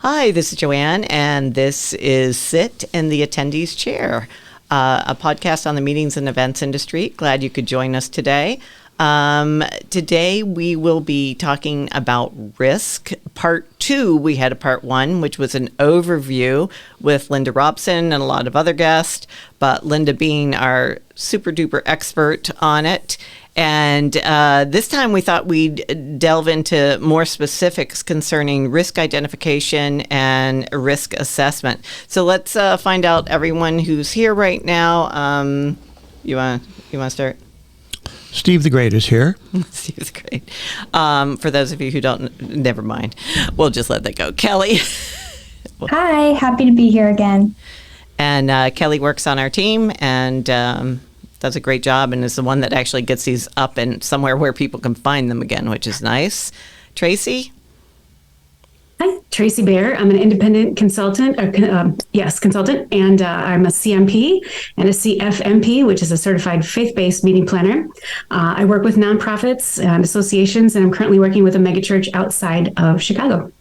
Hi, this is Joanne, and this is Sit in the Attendees Chair, a podcast on the meetings and events industry. Glad you could join us today. Today we will be talking about risk. Part 2, we had a part 1, which was an overview with Linda Robson and a lot of other guests, but Linda being our super duper expert on it. And this time we thought we'd delve into more specifics concerning risk identification and risk assessment. So let's find out everyone who's here right now. You want to start? Steve the Great is here. Steve's great. For those of you who don't, never mind. We'll just let that go. Kelly. Hi, happy to be here again. And Kelly works on our team and does a great job and is the one that actually gets these up and somewhere where people can find them again, which is nice. Tracy? Hi, Tracy Baer. I'm an independent consultant, consultant, and I'm a CMP and a CFMP, which is a certified faith-based meeting planner. I work with nonprofits and associations, and I'm currently working with a megachurch outside of Chicago.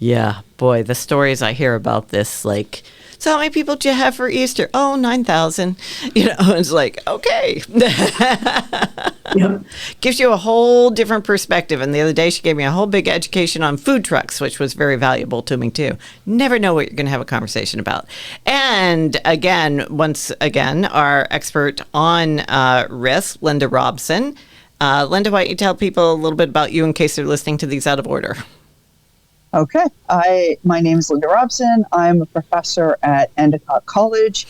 Yeah, boy, the stories I hear about this, like, so how many people do you have for Easter? Oh, 9,000. It's like, okay. Yep. Gives you a whole different perspective. And the other day, she gave me a whole big education on food trucks, which was very valuable to me, too. Never know what you're going to have a conversation about. And once again, our expert on risk, Linda Robson. Linda, why don't you tell people a little bit about you in case they're listening to these out of order? Okay. My name is Linda Robson. I'm a professor at Endicott College.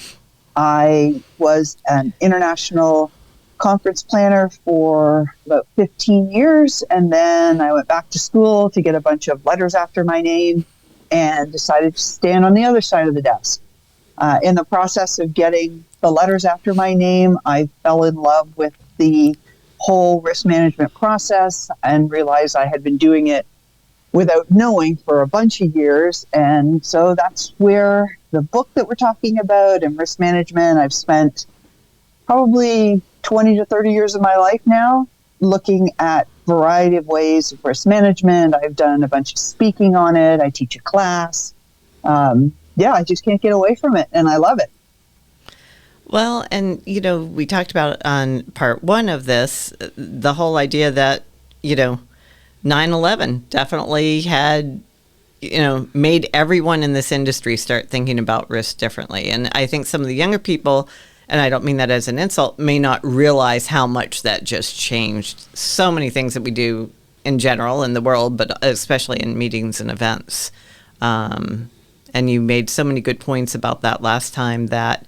I was an international conference planner for about 15 years, and then I went back to school to get a bunch of letters after my name and decided to stand on the other side of the desk. In the process of getting the letters after my name, I fell in love with the whole risk management process and realized I had been doing it without knowing for a bunch of years. And so that's where the book that we're talking about and risk management, I've spent probably 20 to 30 years of my life now looking at a variety of ways of risk management. I've done a bunch of speaking on it. I teach a class. I just can't get away from it. And I love it. Well, and, we talked about on part 1 of this, the whole idea that, 9/11 definitely had, made everyone in this industry start thinking about risk differently. And I think some of the younger people, and I don't mean that as an insult, may not realize how much that just changed so many things that we do in general in the world, but especially in meetings and events. And you made so many good points about that last time that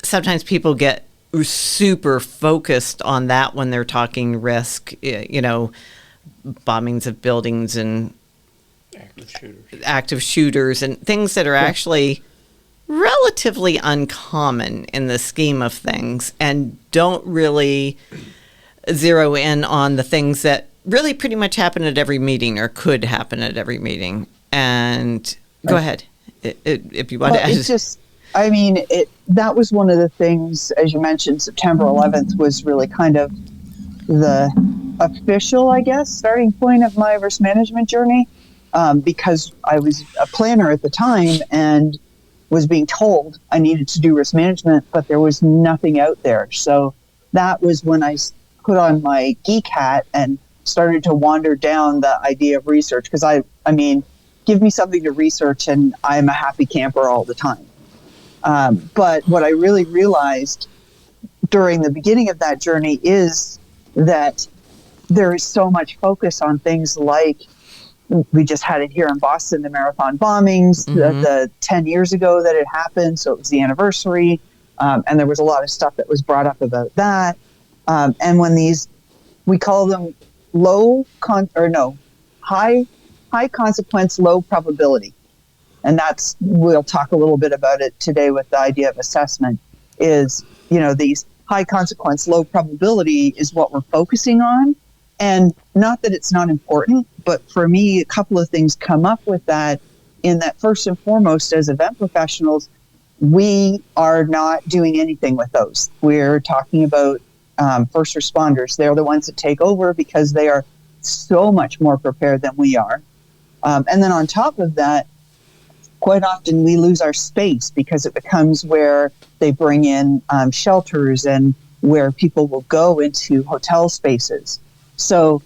sometimes people get super focused on that when they're talking risk, bombings of buildings and active shooters and things that are actually relatively uncommon in the scheme of things and don't really zero in on the things that really pretty much happen at every meeting or could happen at every meeting. And go ahead if you want to add. It's just, that was one of the things, as you mentioned, September 11th was really kind of the official, starting point of my risk management journey, because I was a planner at the time and was being told I needed to do risk management, but there was nothing out there. So that was when I put on my geek hat and started to wander down the idea of research, because give me something to research and I'm a happy camper all the time. But what I really realized during the beginning of that journey is that there is so much focus on things like, we just had it here in Boston, the marathon bombings, the 10 years ago that it happened. So it was the anniversary. And there was a lot of stuff that was brought up about that. And when we call them high consequence, low probability. And we'll talk a little bit about it today with the idea of assessment is, these high consequence, low probability is what we're focusing on. And not that it's not important, but for me, a couple of things come up with that, in that first and foremost, as event professionals, we are not doing anything with those. We're talking about first responders. They're the ones that take over because they are so much more prepared than we are. And then on top of that, quite often we lose our space because it becomes where they bring in shelters and where people will go into hotel spaces. So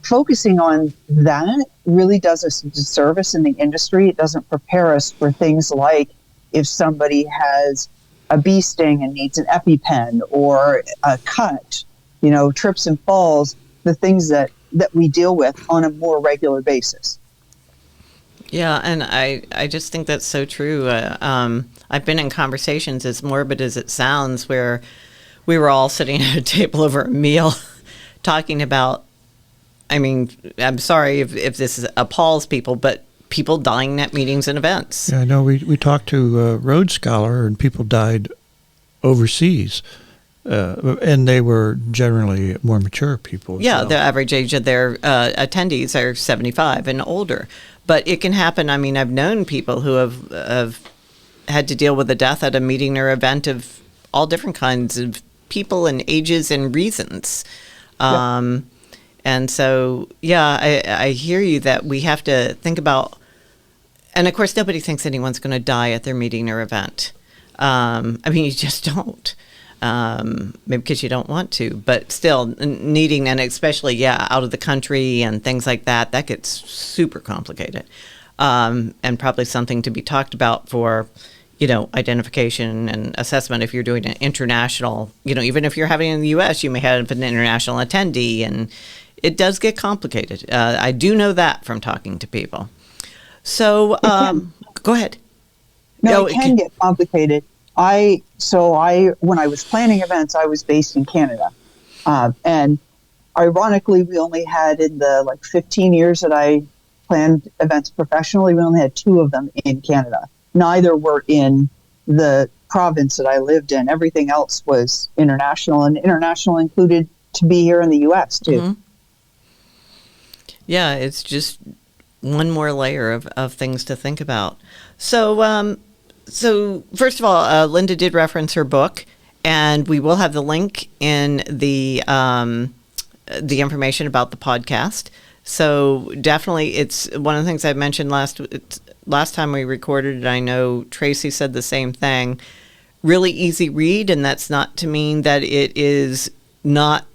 focusing on that really does us a disservice in the industry. It doesn't prepare us for things like if somebody has a bee sting and needs an EpiPen or a cut, trips and falls, the things that we deal with on a more regular basis. Yeah, and I just think that's so true. I've been in conversations, as morbid as it sounds, where we were all sitting at a table over a meal talking about, I'm sorry if this appalls people, but people dying at meetings and events. Yeah, I know we talked to a Rhodes Scholar, and people died overseas, and they were generally more mature people. Yeah, the average age of their attendees are 75 and older. But it can happen. I've known people who have had to deal with a death at a meeting or event of all different kinds of people and ages and reasons. Yeah. And so, I hear you that we have to think about, and of course, nobody thinks anyone's going to die at their meeting or event. You just don't. Maybe because you don't want to, but still needing, and especially, out of the country and things like that, that gets super complicated. And probably something to be talked about for, identification and assessment if you're doing an international, even if you're having in the U.S., you may have an international attendee, and it does get complicated. I do know that from talking to people. So go ahead. No, it can get complicated. When I was planning events, I was based in Canada. And ironically, we only had in the 15 years that I planned events professionally, we only had 2 of them in Canada. Neither were in the province that I lived in. Everything else was international, and international included to be here in the U.S. too. Mm-hmm. Yeah, it's just one more layer of things to think about. So first of all, Linda did reference her book, and we will have the link in the information about the podcast. So definitely, it's one of the things I mentioned last time we recorded, and I know Tracy said the same thing. Really easy read, and that's not to mean that it is not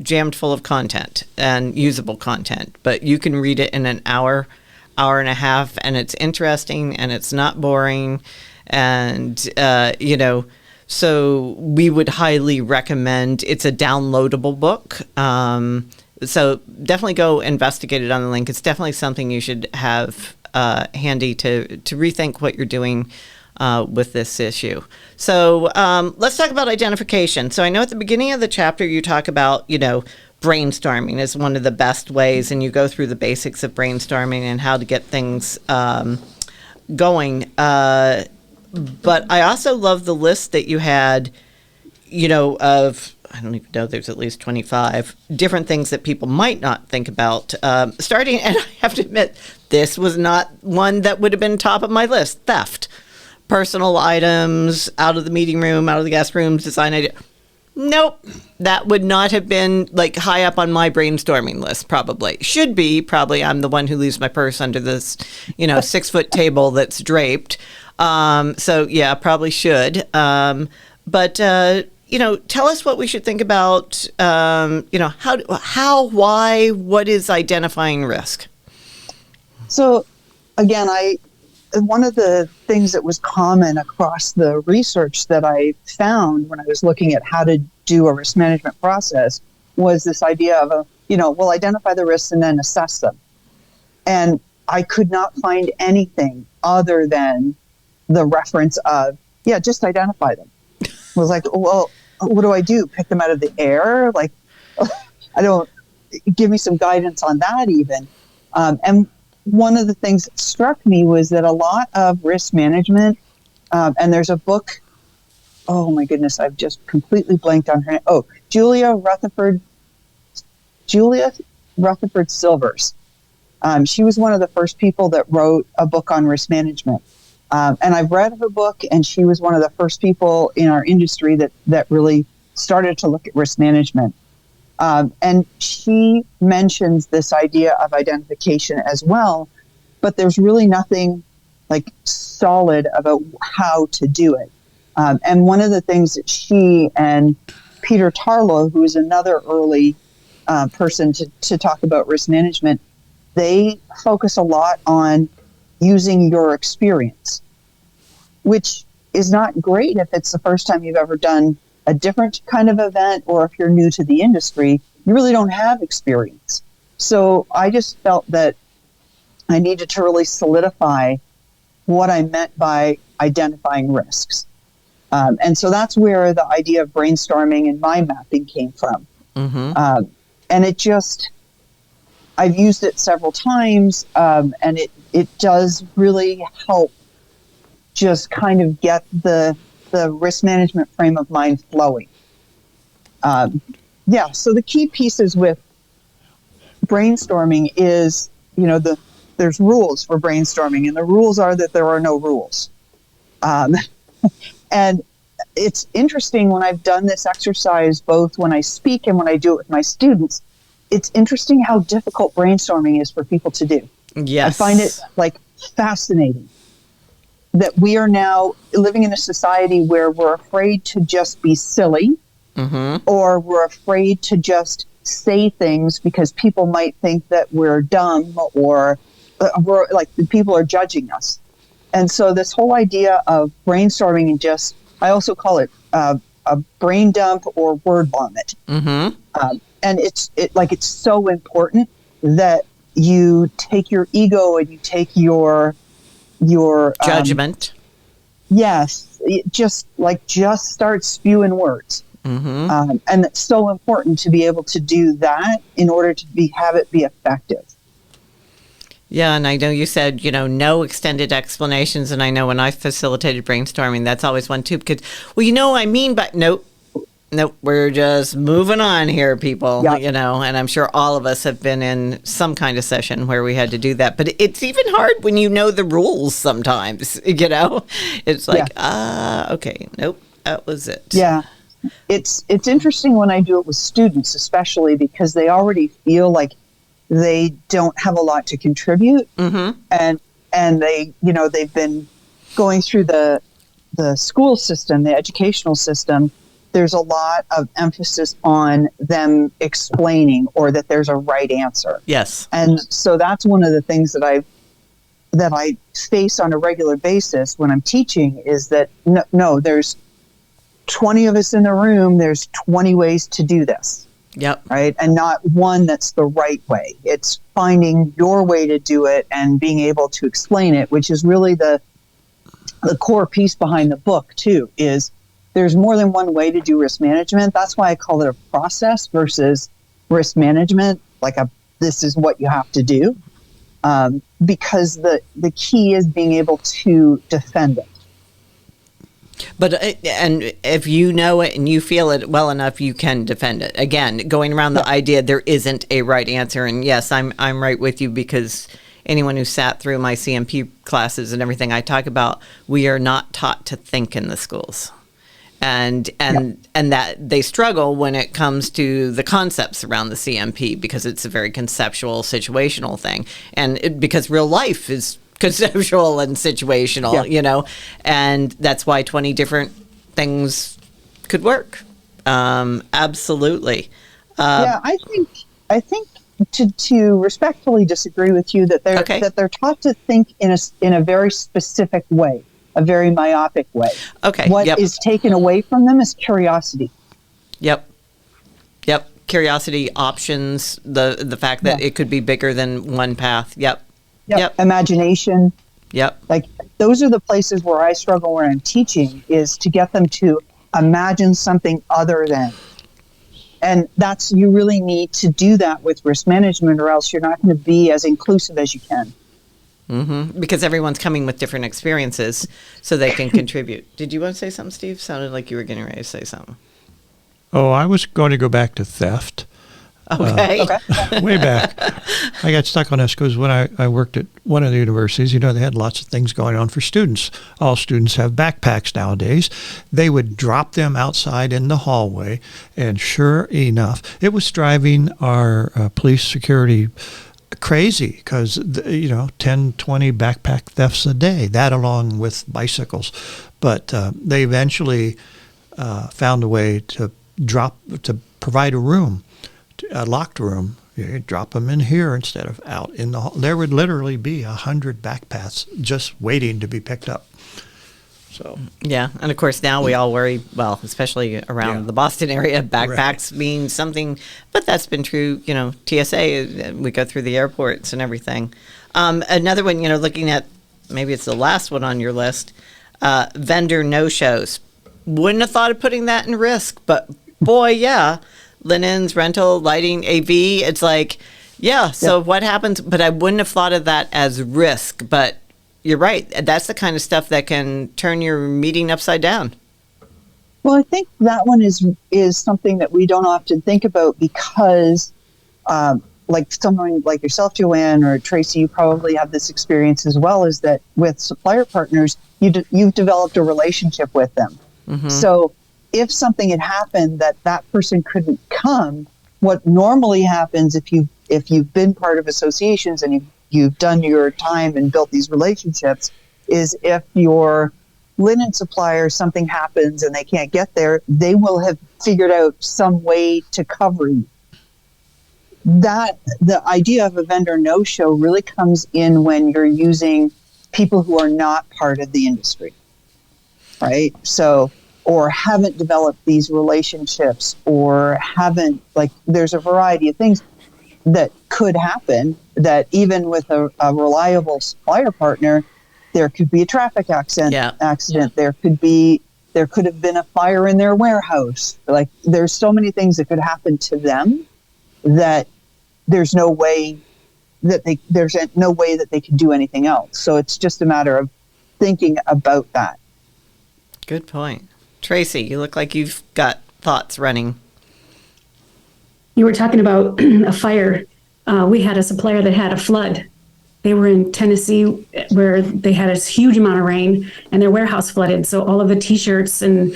jammed full of content and usable content, but you can read it in an hour and a half, and it's interesting and it's not boring. And, so we would highly recommend, it's a downloadable book. So definitely go investigate it on the link. It's definitely something you should have handy to rethink what you're doing with this issue. So let's talk about identification. So I know at the beginning of the chapter you talk about, brainstorming is one of the best ways, and you go through the basics of brainstorming and how to get things going. But I also love the list that you had, of, I don't even know, there's at least 25 different things that people might not think about. Starting, and I have to admit, this was not one that would have been top of my list. Theft. Personal items, out of the meeting room, out of the guest rooms, design idea. Nope. That would not have been high up on my brainstorming list, probably. Should be. Probably I'm the one who leaves my purse under this, 6-foot table that's draped. So yeah, probably should. But tell us what we should think about, how, why, what is identifying risk? So again, one of the things that was common across the research that I found when I was looking at how to do a risk management process was this idea of we'll identify the risks and then assess them. And I could not find anything other than the reference of, just identify them. I was like, well, what do I do? Pick them out of the air? Give me some guidance on that even. And one of the things that struck me was that a lot of risk management, and there's a book, oh my goodness, I've just completely blanked on her name. Oh, Julia Rutherford Silvers. She was one of the first people that wrote a book on risk management. And I've read her book, and she was one of the first people in our industry that really started to look at risk management. And she mentions this idea of identification as well, but there's really nothing like solid about how to do it. And one of the things that she and Peter Tarlow, who is another early person to talk about risk management, they focus a lot on using your experience, which is not great if it's the first time you've ever done a different kind of event, or if you're new to the industry, you really don't have experience. So I just felt that I needed to really solidify what I meant by identifying risks. And so that's where the idea of brainstorming and mind mapping came from. Mm-hmm. And it just, I've used it several times, and it does really help just kind of get the risk management frame of mind flowing. So the key pieces with brainstorming is, there's rules for brainstorming, and the rules are that there are no rules. And it's interesting when I've done this exercise, both when I speak and when I do it with my students, it's interesting how difficult brainstorming is for people to do. Yes. I find it fascinating that we are now living in a society where we're afraid to just be silly, mm-hmm. or we're afraid to just say things because people might think that we're dumb, or we're people are judging us. And so this whole idea of brainstorming and just, I also call it a brain dump or word vomit. Mm-hmm. And it's so important that you take your ego and you take your judgment. Yes. Just start spewing words. Mm-hmm. And it's so important to be able to do that in order to have it be effective. Yeah, and I know you said, no extended explanations, and I know when I facilitated brainstorming, that's always one too, because, but nope, we're just moving on here, people, yep. and I'm sure all of us have been in some kind of session where we had to do that, but it's even hard when you know the rules sometimes, it's like, okay, nope, that was it. Yeah. It's interesting when I do it with students, especially because they already feel like they don't have a lot to contribute, mm-hmm. and they, they've been going through the school system, the educational system. There's a lot of emphasis on them explaining, or that there's a right answer. Yes, and so that's one of the things that I face on a regular basis when I'm teaching is that no, there's 20 of us in the room. There's 20 ways to do this. Yep. Right. And not one that's the right way. It's finding your way to do it and being able to explain it, which is really the core piece behind the book too, is there's more than one way to do risk management. That's why I call it a process versus risk management. This is what you have to do. Because the key is being able to defend it. But and if you know it and you feel it well enough, you can defend it. Again, going around the idea there isn't a right answer. And yes, I'm right with you, because anyone who sat through my CMP classes and everything I talk about, we are not taught to think in the schools. And that they struggle when it comes to the concepts around the CMP, because it's a very conceptual, situational thing. And because real life is conceptual and situational, and that's why 20 different things could work. Absolutely. I think to respectfully disagree with you that they're taught to think in a very specific way, a very myopic way. Okay. What is taken away from them is curiosity. Yep. Curiosity, options, the fact that it could be bigger than one path. Yep. Imagination. Yep. Those are the places where I struggle when I'm teaching, is to get them to imagine something other than. And you really need to do that with risk management, or else you're not going to be as inclusive as you can. Mm-hmm. Because everyone's coming with different experiences, so they can contribute. Did you want to say something, Steve? Sounded like you were getting ready to say something. Oh, I was going to go back to theft. Okay. Way back. I got stuck on this because when I worked at one of the universities, they had lots of things going on for students. All students have backpacks nowadays. They would drop them outside in the hallway, and sure enough, it was driving our police security crazy because, 10, 20 backpack thefts a day, that along with bicycles. But they eventually found a way to provide a room, a locked room. You drop them in here instead of out in the hall. There would literally be 100 backpacks just waiting to be picked up. So yeah, and of course now we all worry, well, especially around the Boston area, backpacks being something, but that's been true, TSA, we go through the airports and everything. Another one, looking at, maybe it's the last one on your list, vendor no-shows. Wouldn't have thought of putting that in risk, but boy, yeah, linens, rental, lighting, AV, it's like, so what happens? But I wouldn't have thought of that as risk, but you're right. That's the kind of stuff that can turn your meeting upside down. Well, I think that one is something that we don't often think about because, like someone like yourself, Joanne, or Tracy, you probably have this experience as well, is that with supplier partners, you've developed a relationship with them. Mm-hmm. So if something had happened that person couldn't come, what normally happens if you've been part of associations and you've done your time and built these relationships, is if your linen supplier, something happens and they can't get there, they will have figured out some way to cover you. The idea of a vendor no-show really comes in when you're using people who are not part of the industry, right? So, or haven't developed these relationships, or there's a variety of things that could happen, that even with a reliable supplier partner, there could be a traffic accident. There could have been a fire in their warehouse. Like, there's so many things that could happen to them that there's no way that they can do anything else. So it's just a matter of thinking about that. Good point. Tracy, you look like you've got thoughts running. You were talking about a fire. We had a supplier that had a flood. They were in Tennessee where they had a huge amount of rain and their warehouse flooded. So all of the T-shirts and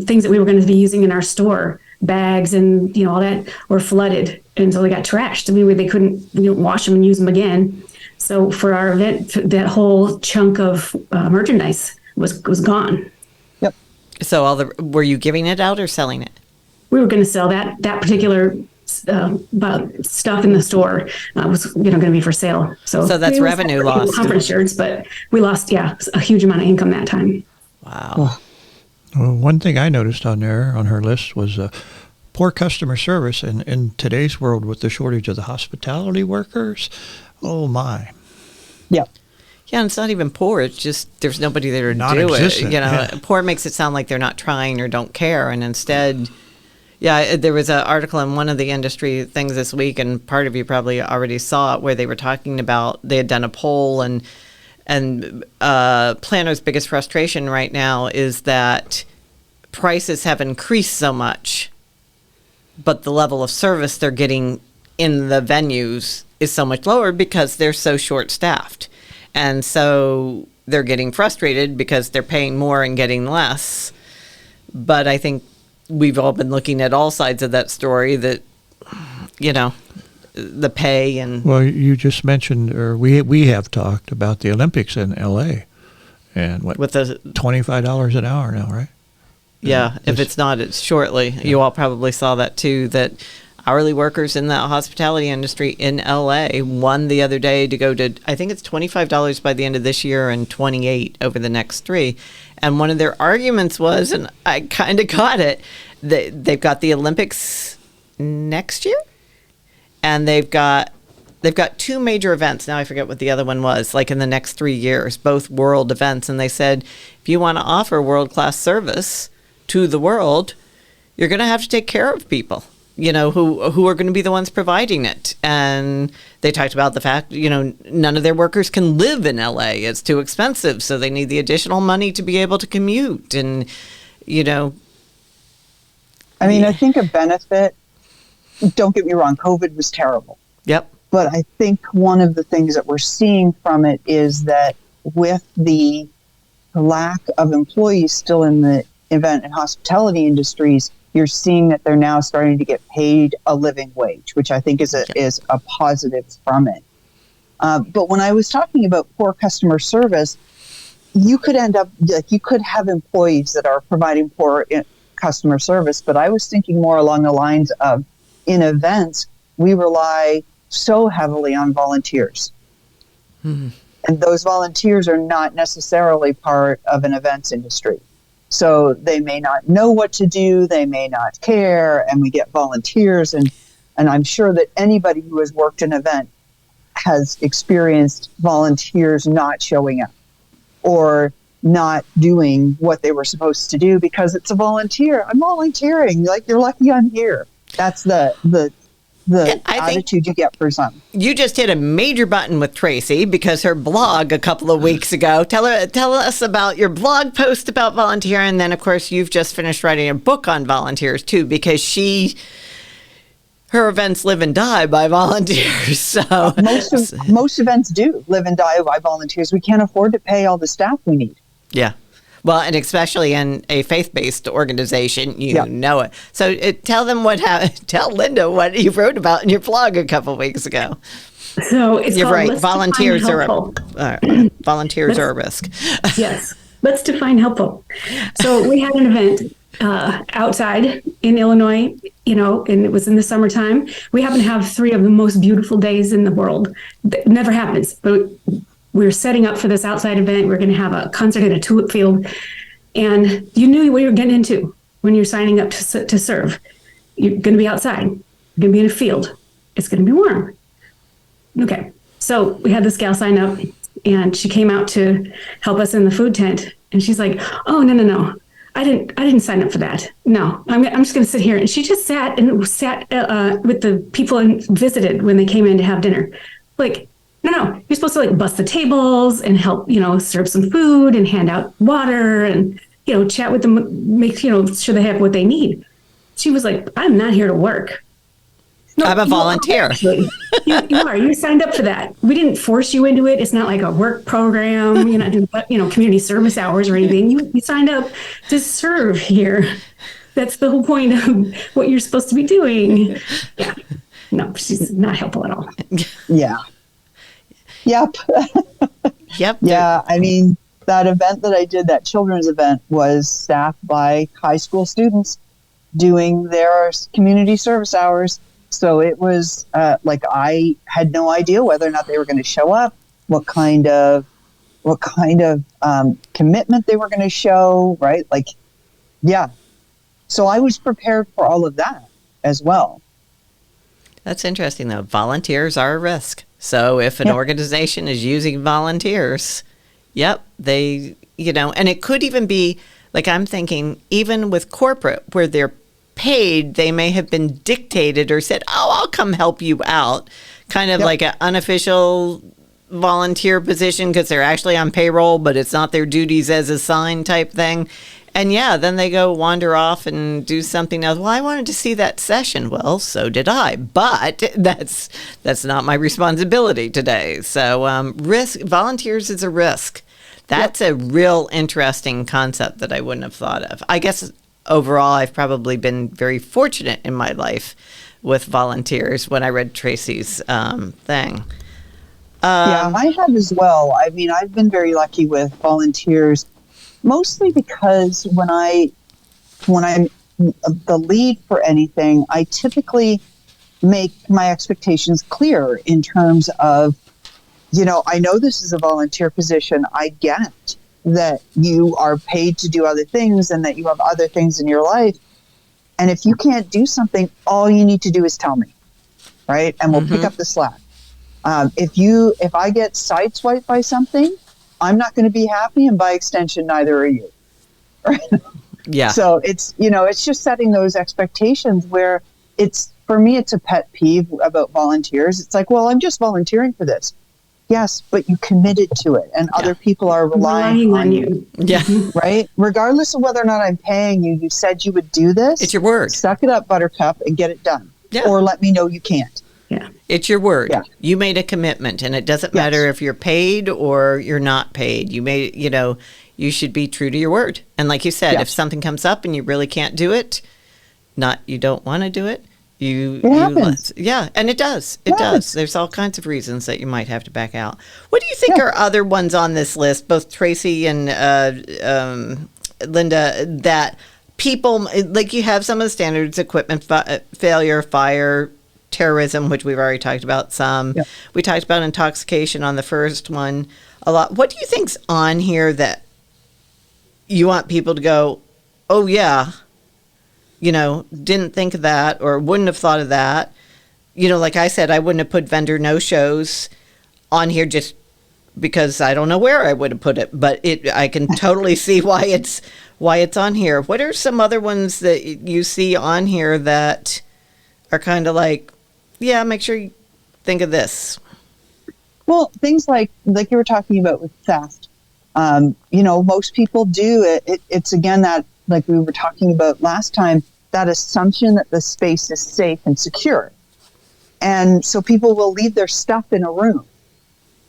things that we were going to be using in our store, bags and all that, were flooded. And so they got trashed. I mean, they couldn't wash them and use them again. So for our event, that whole chunk of merchandise was gone. Yep. So were you giving it out or selling it? We were going to sell that particular stuff in the store was going to be for sale. So that's revenue lost. Conference shirts, but we lost a huge amount of income that time. Wow. Well, one thing I noticed on her list was poor customer service in today's world with the shortage of the hospitality workers. Oh my. Yeah. Yeah, and it's not even poor. It's just there's nobody there to do it. Poor makes it sound like they're not trying or don't care, and instead. Yeah, there was an article in one of the industry things this week, and part of you probably already saw it, where they were talking about they had done a poll, and planners' biggest frustration right now is that prices have increased so much, but the level of service they're getting in the venues is so much lower because they're so short-staffed. And so they're getting frustrated because they're paying more and getting less. But I think we've all been looking at all sides of that story, that, the pay and... Well, you just mentioned, or we have talked about the Olympics in L.A. and with the $25 an hour now, right? Yeah, if it's not, it's shortly. Yeah. You all probably saw that too, that hourly workers in the hospitality industry in L.A. won the other day to go to, I think it's $25 by the end of this year and $28 over the next 3. And one of their arguments was, and I kind of got it, they've got the Olympics next year, and they've got 2 major events. Now I forget what the other one was, like in the next 3 years, both world events. And they said, if you want to offer world-class service to the world, you're going to have to take care of people, who are going to be the ones providing it. And they talked about the fact, none of their workers can live in LA. It's too expensive. So they need the additional money to be able to commute. And, I think a benefit, don't get me wrong, COVID was terrible. Yep. But I think one of the things that we're seeing from it is that with the lack of employees still in the event and hospitality industries, you're seeing that they're now starting to get paid a living wage, which I think is a positive from it. But when I was talking about poor customer service, you could end up, like, you could have employees that are providing poor customer service, but I was thinking more along the lines of, in events, we rely so heavily on volunteers. Mm-hmm. And those volunteers are not necessarily part of an events industry. So they may not know what to do, they may not care, and we get volunteers. And I'm sure that anybody who has worked an event has experienced volunteers not showing up or not doing what they were supposed to do because it's a volunteer. I'm volunteering. Like, you're lucky I'm here. That's the attitude you get for some. You just hit a major button with Tracy because her blog a couple of weeks ago. Tell us about your blog post about volunteering, and then of course you've just finished writing a book on volunteers too, because her events live and die by volunteers. So most events do live and die by volunteers. We can't afford to pay all the staff we need. Yeah. Well, and especially in a faith-based organization, you know it. So tell Linda what you wrote about in your blog a couple of weeks ago. So it's You're right. Let's Volunteers are a risk. Yes. Let's define helpful. So we had an event outside in Illinois, and it was in the summertime. We happen to have 3 of the most beautiful days in the world. That never happens, but we were setting up for this outside event. We're going to have a concert at a tulip field, and you knew what you were getting into when you're signing up to serve. You're going to be outside. You're going to be in a field. It's going to be warm. Okay, so we had this gal sign up, and she came out to help us in the food tent, and she's like, "Oh, no. I didn't sign up for that. No, I'm just going to sit here." And she just sat with the people and visited when they came in to have dinner. Like, no, you're supposed to like bust the tables and help, serve some food and hand out water and, chat with them, make, sure they have what they need. She was like, "I'm not here to work. No, I'm a volunteer." You are. You signed up for that. We didn't force you into it. It's not like a work program, community service hours or anything. You signed up to serve here. That's the whole point of what you're supposed to be doing. Yeah. No, she's not helpful at all. Yeah. Yep. Yep. Yeah. I mean, that event that I did, that children's event, was staffed by high school students doing their community service hours. So it was I had no idea whether or not they were going to show up, what kind of commitment they were going to show, right? Like, yeah. So I was prepared for all of that as well. That's interesting, though. Volunteers are a risk. So if an organization is using volunteers, they, and it could even be, like, I'm thinking, even with corporate, where they're paid, they may have been dictated or said, "Oh, I'll come help you out," kind of like an unofficial volunteer position because they're actually on payroll, but it's not their duties as assigned type thing. And then they go wander off and do something else. Well, I wanted to see that session. Well, so did I, but that's not my responsibility today. So volunteers is a risk. That's a real interesting concept that I wouldn't have thought of. I guess overall, I've probably been very fortunate in my life with volunteers when I read Tracy's thing. I have as well. I mean, I've been very lucky with volunteers, mostly because when I'm the lead for anything, I typically make my expectations clear in terms of, I know this is a volunteer position. I get that you are paid to do other things and that you have other things in your life. And if you can't do something, all you need to do is tell me, right? And we'll pick up the slack. If I get sideswiped by something, I'm not going to be happy, and by extension, neither are you. Right? Yeah. So it's just setting those expectations where for me, it's a pet peeve about volunteers. It's like, well, I'm just volunteering for this. Yes, but you committed to it, and other people are relying on you. Yeah. Right? Regardless of whether or not I'm paying you, you said you would do this. It's your word. Suck it up, Buttercup, and get it done. Yeah. Or let me know you can't. Yeah. It's your word. Yeah. You made a commitment, and it doesn't matter if you're paid or you're not paid. You should be true to your word. And like you said, if something comes up and you really can't do it, not you don't want to do it. It happens. Yeah, and it does. It Yes. does. There's all kinds of reasons that you might have to back out. What do you think are other ones on this list, both Tracy and Linda, that people, like you have some of the standards, equipment failure, fire, terrorism, which we've already talked about some. Yep. We talked about intoxication on the first one a lot. What do you think's on here that you want people to go, oh, yeah, didn't think of that or wouldn't have thought of that? Like I said, I wouldn't have put vendor no-shows on here just because I don't know where I would have put it, but I can totally see why it's on here. What are some other ones that you see on here that are kind of like, yeah, make sure you think of this? Well, things like you were talking about with theft. Most people do it. It's again that, like we were talking about last time, that assumption that the space is safe and secure. And so people will leave their stuff in a room,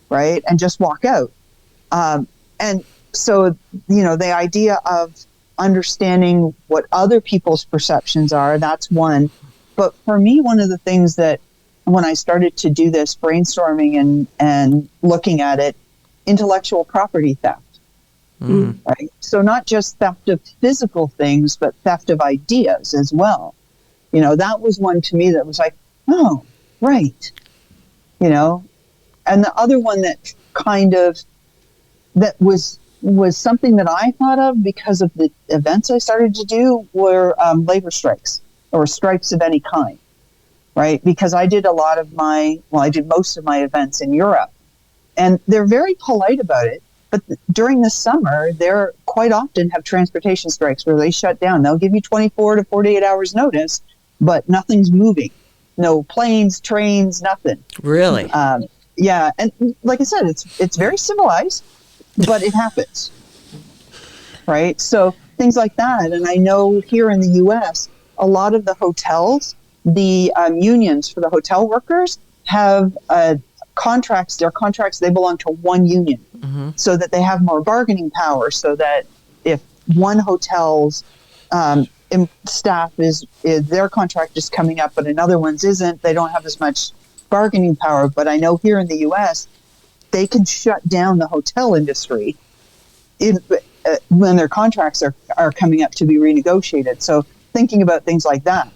right? And just walk out. And so, the idea of understanding what other people's perceptions are, that's one. But for me, one of the things that when I started to do this brainstorming and looking at it, intellectual property theft. Right? So not just theft of physical things, but theft of ideas as well. That was one to me that was like, oh, right. And the other one that that was something that I thought of because of the events I started to do were labor strikes or strikes of any kind, right? Because I did I did most of my events in Europe, and they're very polite about it. But during the summer, they're quite often have transportation strikes where they shut down. They'll give you 24 to 48 hours notice, but nothing's moving. No planes, trains, nothing. Really? Yeah. And like I said, it's very civilized, but it happens. Right? So things like that. And I know here in the U.S., a lot of the hotels, the unions for the hotel workers have contracts. Their contracts, they belong to one union. So that they have more bargaining power, so that if one hotel's staff is their contract is coming up, but another one's isn't, they don't have as much bargaining power. But I know here in the U.S., they can shut down the hotel industry when their contracts are coming up to be renegotiated. So thinking about things like that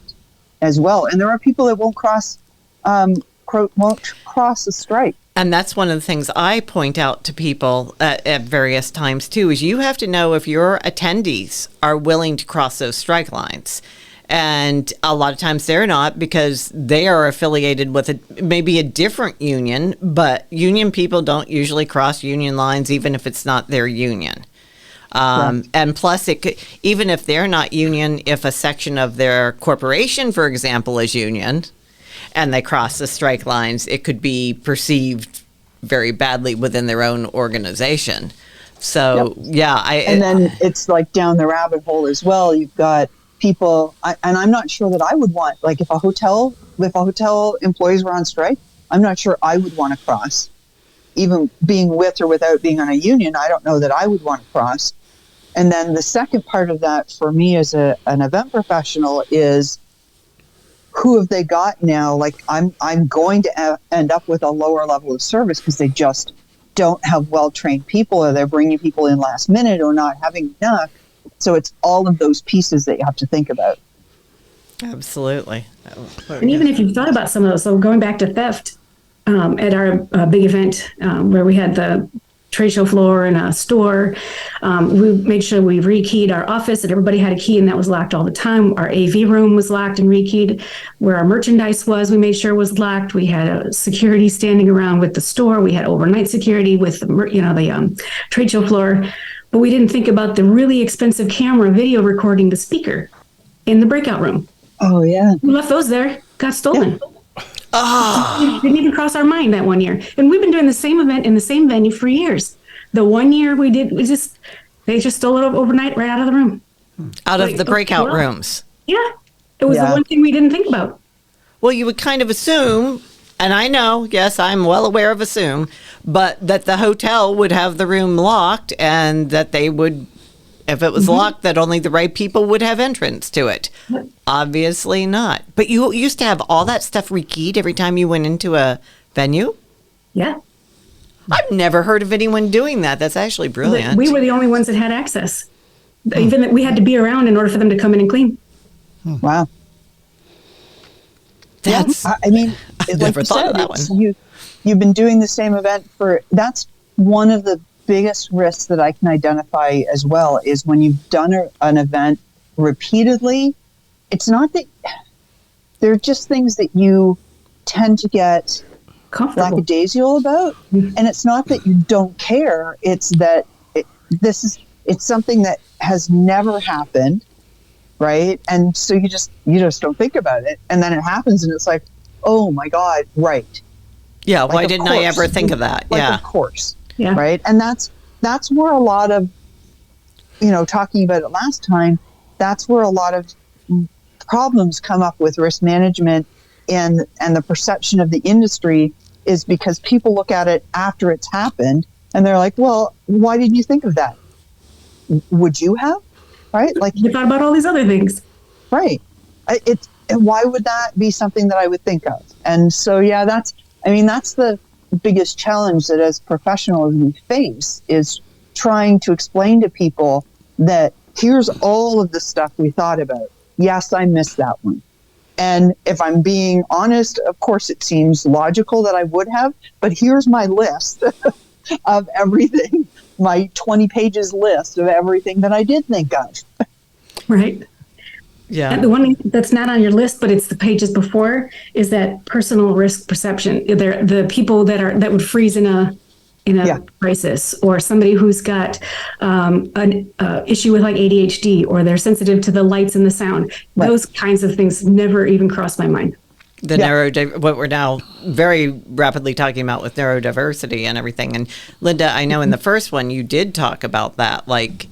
as well. And there are people that won't cross a strike. And that's one of the things I point out to people at various times, too, is you have to know if your attendees are willing to cross those strike lines. And a lot of times they're not, because they are affiliated with maybe a different union, but union people don't usually cross union lines, even if it's not their union. And plus, even if they're not union, if a section of their corporation, for example, is union, and they cross the strike lines, it could be perceived very badly within their own organization. So, and then it's like down the rabbit hole as well. You've got people, and I'm not sure that I would want, like if a hotel employees were on strike, I'm not sure I would want to cross. Even being with or without being on a union, I don't know that I would want to cross. And then the second part of that for me as an event professional is, who have they got now? Like I'm going to end up with a lower level of service because they just don't have well-trained people, or they're bringing people in last minute or not having enough. So it's all of those pieces that you have to think about. Absolutely. And even if you've thought about some of those, so going back to theft, at our big event where we had the trade show floor and a store, we made sure we rekeyed our office, and everybody had a key, and that was locked all the time. Our AV room was locked and rekeyed. Where our merchandise was, we made sure was locked. We had a security standing around with the store. We had overnight security with the trade show floor, but we didn't think about the really expensive camera video recording the speaker in the breakout room. Oh yeah, we left those there. Got stolen. Yeah. It didn't even cross our mind that one year. And we've been doing the same event in the same venue for years. The one year they just stole it overnight right out of the room. Out of the breakout rooms. Yeah. It was the one thing we didn't think about. Well, you would kind of assume, and I know, yes, I'm well aware of assume, but that the hotel would have the room locked and that they would If it was locked, that only the right people would have entrance to it. Obviously not. But you used to have all that stuff rekeyed every time you went into a venue? Yeah. I've never heard of anyone doing that. That's actually brilliant. We were the only ones that had access. Even that we had to be around in order for them to come in and clean. Wow. That's, I mean, I've like never you thought said, of that one. You've been doing the same event that's one of the biggest risks that I can identify as well, is when you've done an event repeatedly. It's not that they're just things that you tend to get lackadaisical about, and it's not that you don't care. It's that it's something that has never happened, right? And so you just don't think about it, and then it happens, and it's like, oh my God, right? Yeah, like, why didn't I ever think of that? Like, yeah, of course, Yeah. right? And that's where a lot of, talking about it last time, that's where a lot of problems come up with risk management and the perception of the industry, is because people look at it after it's happened and they're like, well, why didn't you think of that? Would you have? Right? Like, You thought about all these other things. right. And why would that be something that I would think of? And so, yeah, that's the biggest challenge that as professionals we face, is trying to explain to people that here's all of the stuff we thought about. Yes, I missed that one. And if I'm being honest, of course, it seems logical that I would have, but here's my list of everything, my 20 pages list of everything that I did think of. Right. yeah. And the one that's not on your list, but it's the pages before, is that personal risk perception. They're the people that would freeze in a Yeah. crisis, or somebody who's got an issue with like ADHD, or they're sensitive to the lights and the sound. Right. Those kinds of things never even crossed my mind. What we're now very rapidly talking about with neurodiversity and everything. And Linda, I know in the first one you did talk about that, like,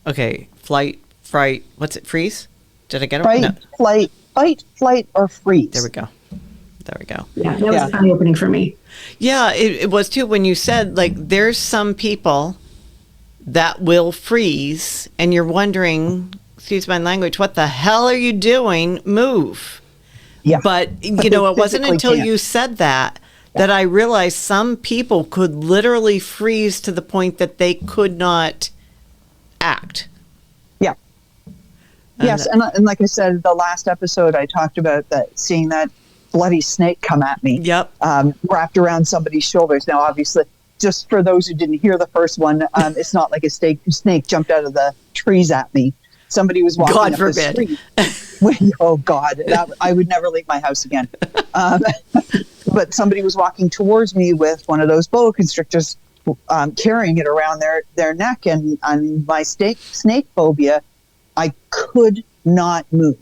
okay, flight, fright, what's it, freeze? Did I get it? Fight, flight, or freeze. There we go. Yeah, that was eye-opening for me. Yeah, it was too, when you said, like, there's some people that will freeze and you're wondering, excuse my language, what the hell are you doing? Move. Yeah. But But it they wasn't physically until can't. you said that I realized some people could literally freeze to the point that they could not act. Yeah. Yes, and like I said, the last episode I talked about seeing that bloody snake come at me. Yep. Wrapped around somebody's shoulders. Now, obviously, just for those who didn't hear the first one, it's not like a snake jumped out of the trees at me. Somebody was walking God up forbid. the street. Oh God, I would never leave my house again. But somebody was walking towards me with one of those boa constrictors, carrying it around their neck, and on my snake phobia, I could not move.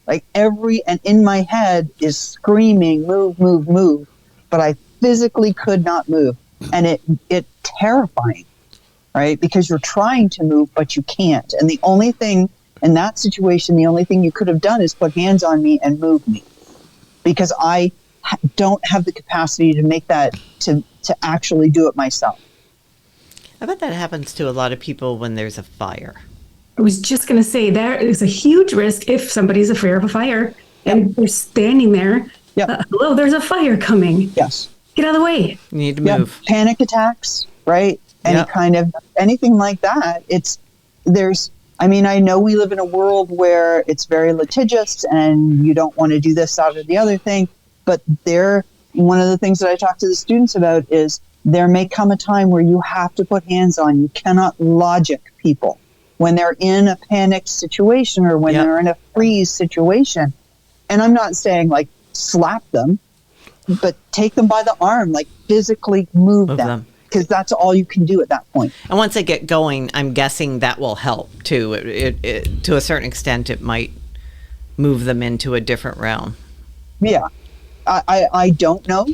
Like and in my head is screaming, move, move, move, but I physically could not move, and it terrifying, right? Because you're trying to move, but you can't. And the only thing in that situation, the only thing you could have done is put hands on me and move me, because I don't have the capacity to make that, to actually do it myself. I bet that happens to a lot of people when there's a fire. I was just going to say, there is a huge risk if somebody's afraid of a fire and they're standing there. Yep. Hello, there's a fire coming. Yes. Get out of the way. You need to move. Panic attacks, right? Anything like that. I know we live in a world where it's very litigious and you don't want to do this, that, or the other thing. But one of the things that I talk to the students about is there may come a time where you have to put hands on. You cannot logic people when they're in a panicked situation or when they're in a freeze situation. And I'm not saying like slap them, but take them by the arm, like physically move them. Because that's all you can do at that point. And once they get going, I'm guessing that will help too. It to a certain extent, it might move them into a different realm. Yeah, I don't know,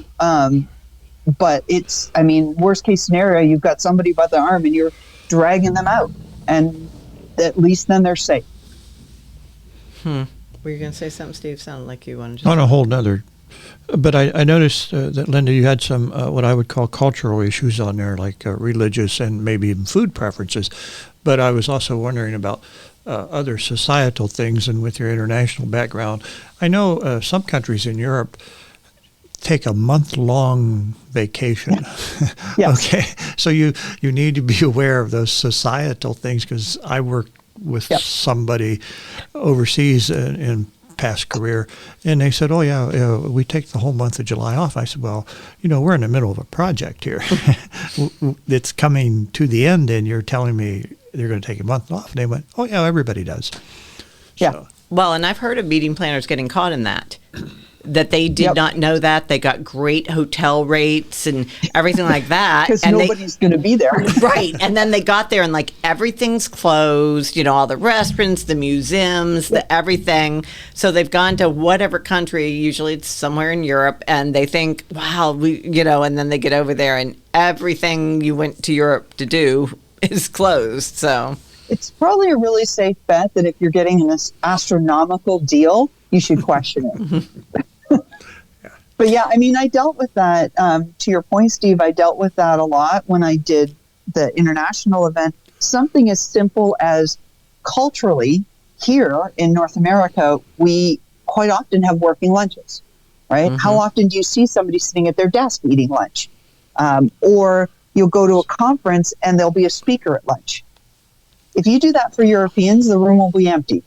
but worst case scenario, you've got somebody by the arm and you're dragging them out, and at least then they're safe. Were you going to say something, Steve? Sounded like you wanted to. On a whole nother But I noticed that, Linda, you had some what I would call cultural issues on there, like religious and maybe even food preferences. But I was also wondering about other societal things, and with your international background, I know some countries in Europe take a month-long vacation. Yes. Okay, so you need to be aware of those societal things, because I worked with somebody overseas in past career, and they said, "Oh yeah, we take the whole month of July off." I said, "Well, we're in the middle of a project here. It's coming to the end, and you're telling me they're going to take a month off." And they went, "Oh yeah, everybody does." Yeah. So, Well, and I've heard of meeting planners getting caught in that they did not know that. They got great hotel rates and everything like that. Because and nobody's going to be there. Right. And then they got there and like everything's closed, all the restaurants, the museums, the everything. So they've gone to whatever country, usually it's somewhere in Europe, and they think, wow, and then they get over there and everything you went to Europe to do is closed. So It's probably a really safe bet that if you're getting an astronomical deal, you should question it. But yeah, I mean, I dealt with that. To your point, Steve, I dealt with that a lot when I did the international event. Something as simple as culturally here in North America, we quite often have working lunches, right? How often do you see somebody sitting at their desk eating lunch? Or you'll go to a conference and there'll be a speaker at lunch. If you do that for Europeans, the room will be empty.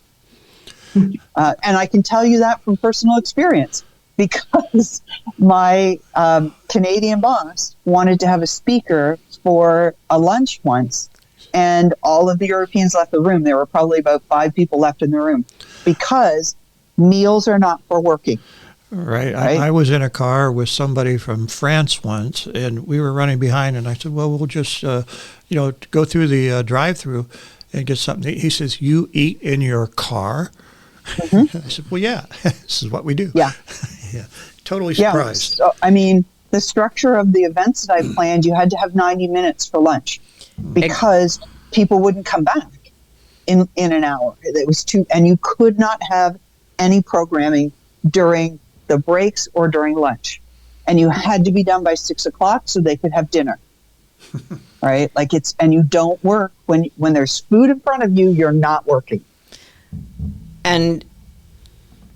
And I can tell you that from personal experience, because my Canadian boss wanted to have a speaker for a lunch once, and all of the Europeans left the room. There were probably about 5 people left in the room, because meals are not for working. Right. I was in a car with somebody from France once, and we were running behind, and I said, "Well, we'll just, go through the drive-through and get something." He says, "You eat in your car?" I said, "Well, yeah, this is what we do." Yeah. Yeah. Totally surprised. So, I mean, the structure of the events that I planned, you had to have 90 minutes for lunch, because people wouldn't come back in an hour. It was and you could not have any programming during the breaks or during lunch. And you had to be done by 6:00 so they could have dinner. Right? And you don't work when there's food in front of you, you're not working. And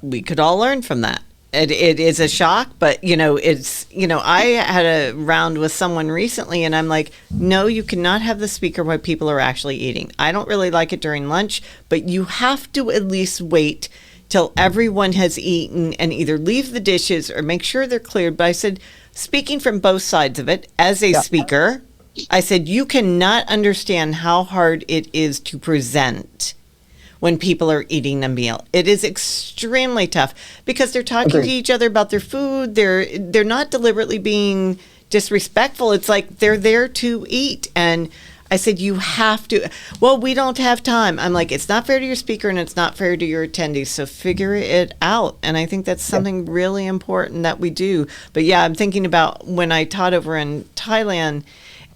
we could all learn from that. It is a shock, but I had a round with someone recently, and I'm like, no, you cannot have the speaker while people are actually eating. I don't really like it during lunch, but you have to at least wait till everyone has eaten and either leave the dishes or make sure they're cleared. But I said, speaking from both sides of it, as a speaker, I said, you cannot understand how hard it is to present when people are eating a meal. It is extremely tough, because they're talking to each other about their food. They're not deliberately being disrespectful. It's like they're there to eat. And I said, you have to, well, we don't have time. I'm like, it's not fair to your speaker and it's not fair to your attendees. So figure it out. And I think that's something really important that we do. But yeah, I'm thinking about when I taught over in Thailand,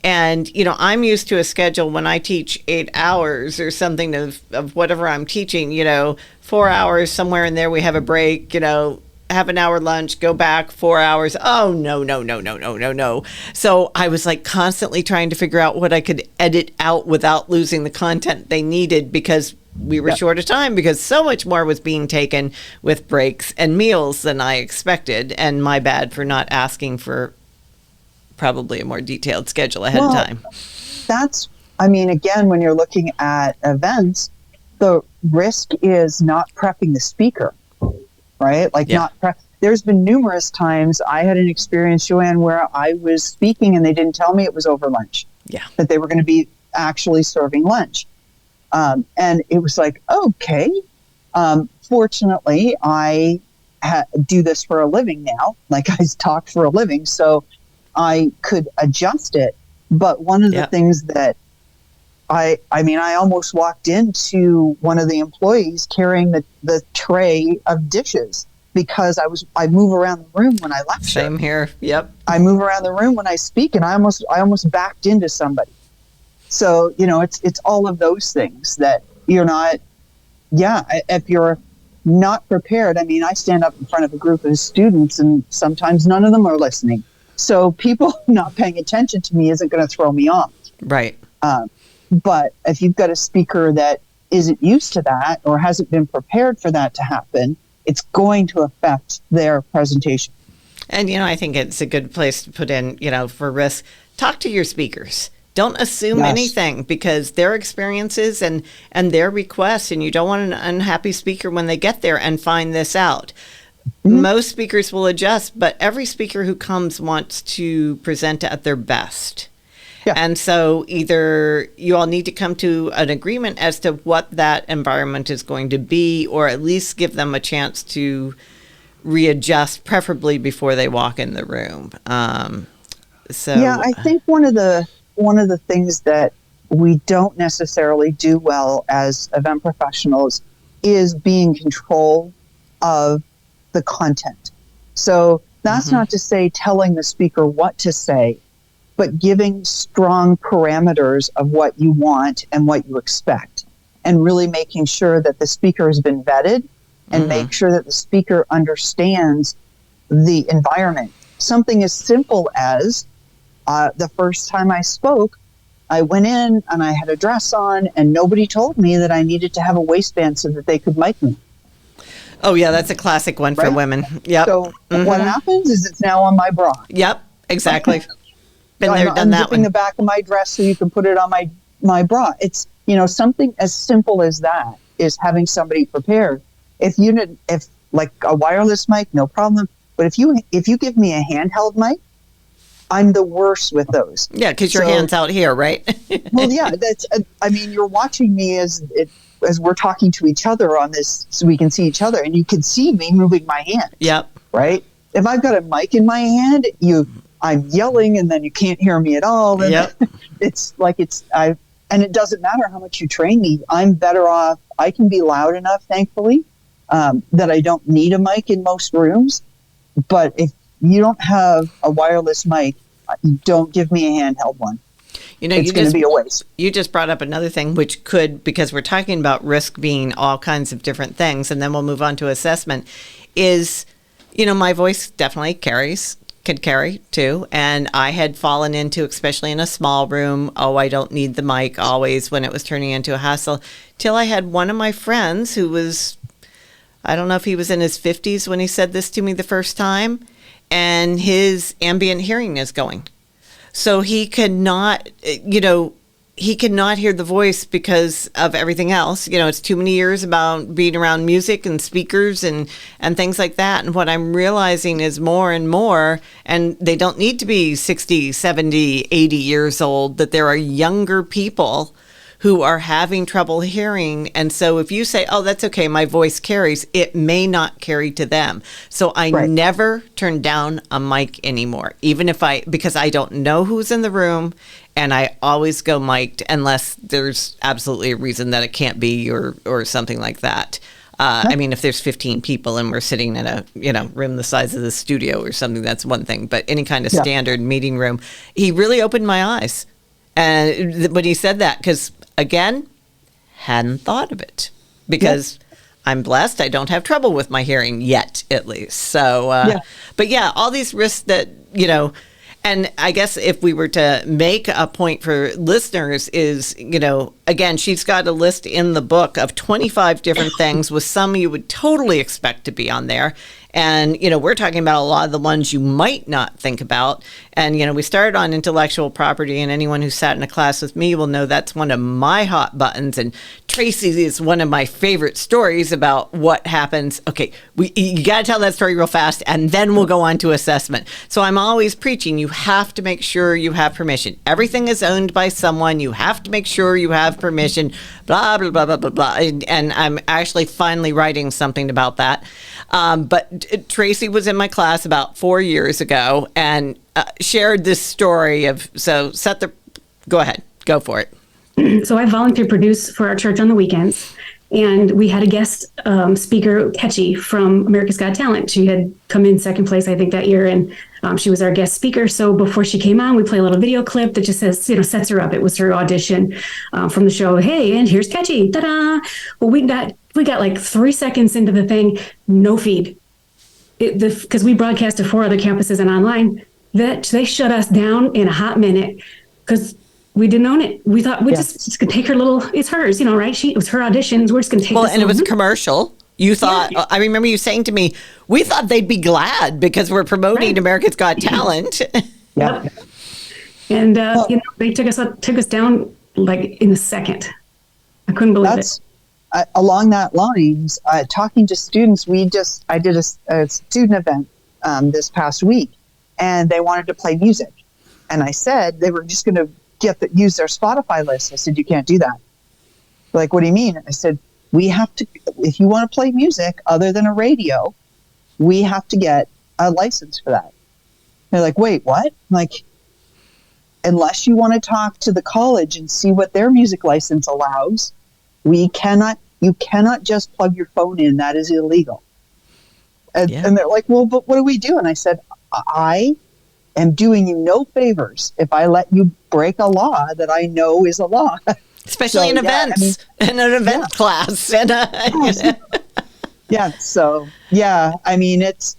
and, I'm used to a schedule when I teach 8 hours or something of whatever I'm teaching, 4 hours somewhere in there. We have a break, have an hour lunch, go back 4 hours. Oh, no. So I was like constantly trying to figure out what I could edit out without losing the content they needed, because we were short of time, because so much more was being taken with breaks and meals than I expected. And my bad for not asking for probably a more detailed schedule ahead of time. Again, when you're looking at events, the risk is not prepping the speaker, right? There's been numerous times I had an experience, Joanne, where I was speaking and they didn't tell me it was over lunch. Yeah. That they were going to be actually serving lunch. And it was like, okay. Fortunately, I do this for a living now. I talk for a living. So I could adjust it. But one of the things that I almost walked into one of the employees carrying the tray of dishes, because I move around the room when I lecture. Same here. Yep. I move around the room when I speak, and I almost backed into somebody. So, it's all of those things that you're not, if you're not prepared, I mean, I stand up in front of a group of students and sometimes none of them are listening. So people not paying attention to me isn't going to throw me off. Right. But if you've got a speaker that isn't used to that or hasn't been prepared for that to happen, it's going to affect their presentation. And, I think it's a good place to put in, for risk, talk to your speakers. Don't assume anything, because their experiences and their requests, and you don't want an unhappy speaker when they get there and find this out. Mm-hmm. Most speakers will adjust, but every speaker who comes wants to present at their best. Yeah. And so either you all need to come to an agreement as to what that environment is going to be, or at least give them a chance to readjust, preferably before they walk in the room. I think one of the things that we don't necessarily do well as event professionals is being in control of the content. So that's not to say telling the speaker what to say, but giving strong parameters of what you want and what you expect, and really making sure that the speaker has been vetted and make sure that the speaker understands the environment. Something as simple as the first time I spoke, I went in and I had a dress on and nobody told me that I needed to have a waistband so that they could mic me. Oh, yeah, that's a classic one for women. Yep. So what happens is it's now on my bra. Yep, exactly. Been there, done that one. Unzipping the back of my dress so you can put it on my bra. It's, something as simple as that is having somebody prepared. If like a wireless mic, no problem. But if you give me a handheld mic, I'm the worst with those. Yeah, because your hand's out here, right? Well, yeah, you're watching me as we're talking to each other on this, so we can see each other, and you can see me moving my hand. Yep. Right? If I've got a mic in my hand, I'm yelling, and then you can't hear me at all. And yep. And it doesn't matter how much you train me. I'm better off. I can be loud enough, thankfully, that I don't need a mic in most rooms. But if you don't have a wireless mic, don't give me a handheld one. It's going to be a waste. You just brought up another thing, which could, because we're talking about risk being all kinds of different things, and then we'll move on to assessment, is, my voice definitely could carry too. And I had fallen into, especially in a small room, I don't need the mic always, when it was turning into a hassle, till I had one of my friends who was, I don't know if he was in his 50s when he said this to me the first time, and his ambient hearing is going. So he could not, he could not hear the voice because of everything else. It's too many years about being around music and speakers and things like that. And what I'm realizing is more and more, and they don't need to be 60, 70, 80 years old, that there are younger people who are having trouble hearing. And so if you say, oh, that's okay, my voice carries, it may not carry to them. So I never turn down a mic anymore, because I don't know who's in the room, and I always go mic'd unless there's absolutely a reason that it can't be or something like that. If there's 15 people and we're sitting in a room the size of the studio or something, that's one thing. But any kind of standard meeting room, he really opened my eyes. And when he said that, because again, hadn't thought of it, because I'm blessed. I don't have trouble with my hearing yet, at least. So, but yeah, all these risks that, and I guess if we were to make a point for listeners is, again, she's got a list in the book of 25 different things, with some you would totally expect to be on there. And, we're talking about a lot of the ones you might not think about. And, we started on intellectual property, and anyone who sat in a class with me will know that's one of my hot buttons. And Tracy is one of my favorite stories about what happens. Okay, you got to tell that story real fast, and then we'll go on to assessment. So I'm always preaching, you have to make sure you have permission. Everything is owned by someone. You have to make sure you have permission, blah, blah, blah, blah, blah, blah. And I'm actually finally writing something about that. But Tracy was in my class about 4 years ago and shared this story of, go ahead, go for it. So I volunteer produce for our church on the weekends, and we had a guest speaker, Ketchy, from America's Got Talent. She had come in second place, I think, that year, and she was our guest speaker. So before she came on, we play a little video clip that just says, sets her up. It was her audition from the show. Hey, and here's Ketchy. Ta-da! Well, we got We got like 3 seconds into the thing, no feed. Because we broadcast to 4 other campuses and online, that they shut us down in a hot minute because we didn't own it. We thought we just could take her little, it's hers, right? It was her auditions. We're just going to take Well, this and it was little- commercial. You thought, I remember you saying to me, we thought they'd be glad because we're promoting America's Got Talent. Yep. And, they took us down like in a second. I couldn't believe it. Along that lines, talking to students, I did a student event this past week, and they wanted to play music. And I said they were just going to use their Spotify list. I said, you can't do that. Like, what do you mean? I said, we have to, if you want to play music other than a radio, we have to get a license for that. They're like, wait, what? I'm like, unless you want to talk to the college and see what their music license allows, you cannot just plug your phone in. That is illegal. And they're like, well, but what do we do? And I said, I am doing you no favors if I let you break a law that I know is a law. Especially in events, in an event class. And,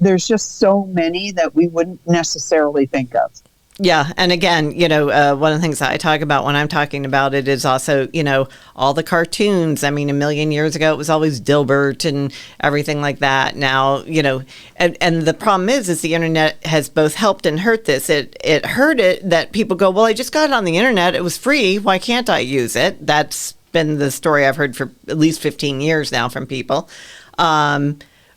there's just so many that we wouldn't necessarily think of. Yeah. And again, one of the things that I talk about when I'm talking about it is also, all the cartoons. I mean, a million years ago, it was always Dilbert and everything like that. Now, and the problem is the internet has both helped and hurt this. It hurt it that people go, well, I just got it on the internet. It was free. Why can't I use it? That's been the story I've heard for at least 15 years now from people.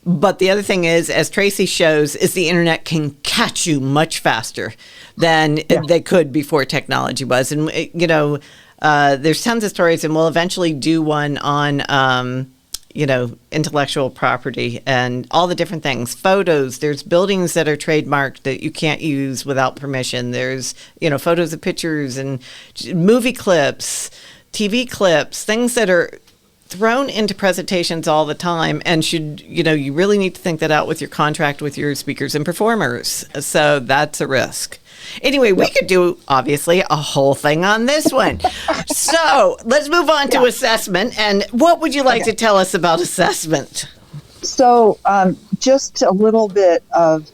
But the other thing is, as Tracy shows, is the internet can catch you much faster than they could before technology was. And, there's tons of stories, and we'll eventually do one on, intellectual property and all the different things. Photos, there's buildings that are trademarked that you can't use without permission. There's, photos of pictures and movie clips, TV clips, things that are thrown into presentations all the time, and you really need to think that out with your contract with your speakers and performers. So that's a risk. Anyway, we could do, obviously, a whole thing on this one. So let's move on to assessment. And what would you like to tell us about assessment? So just a little bit of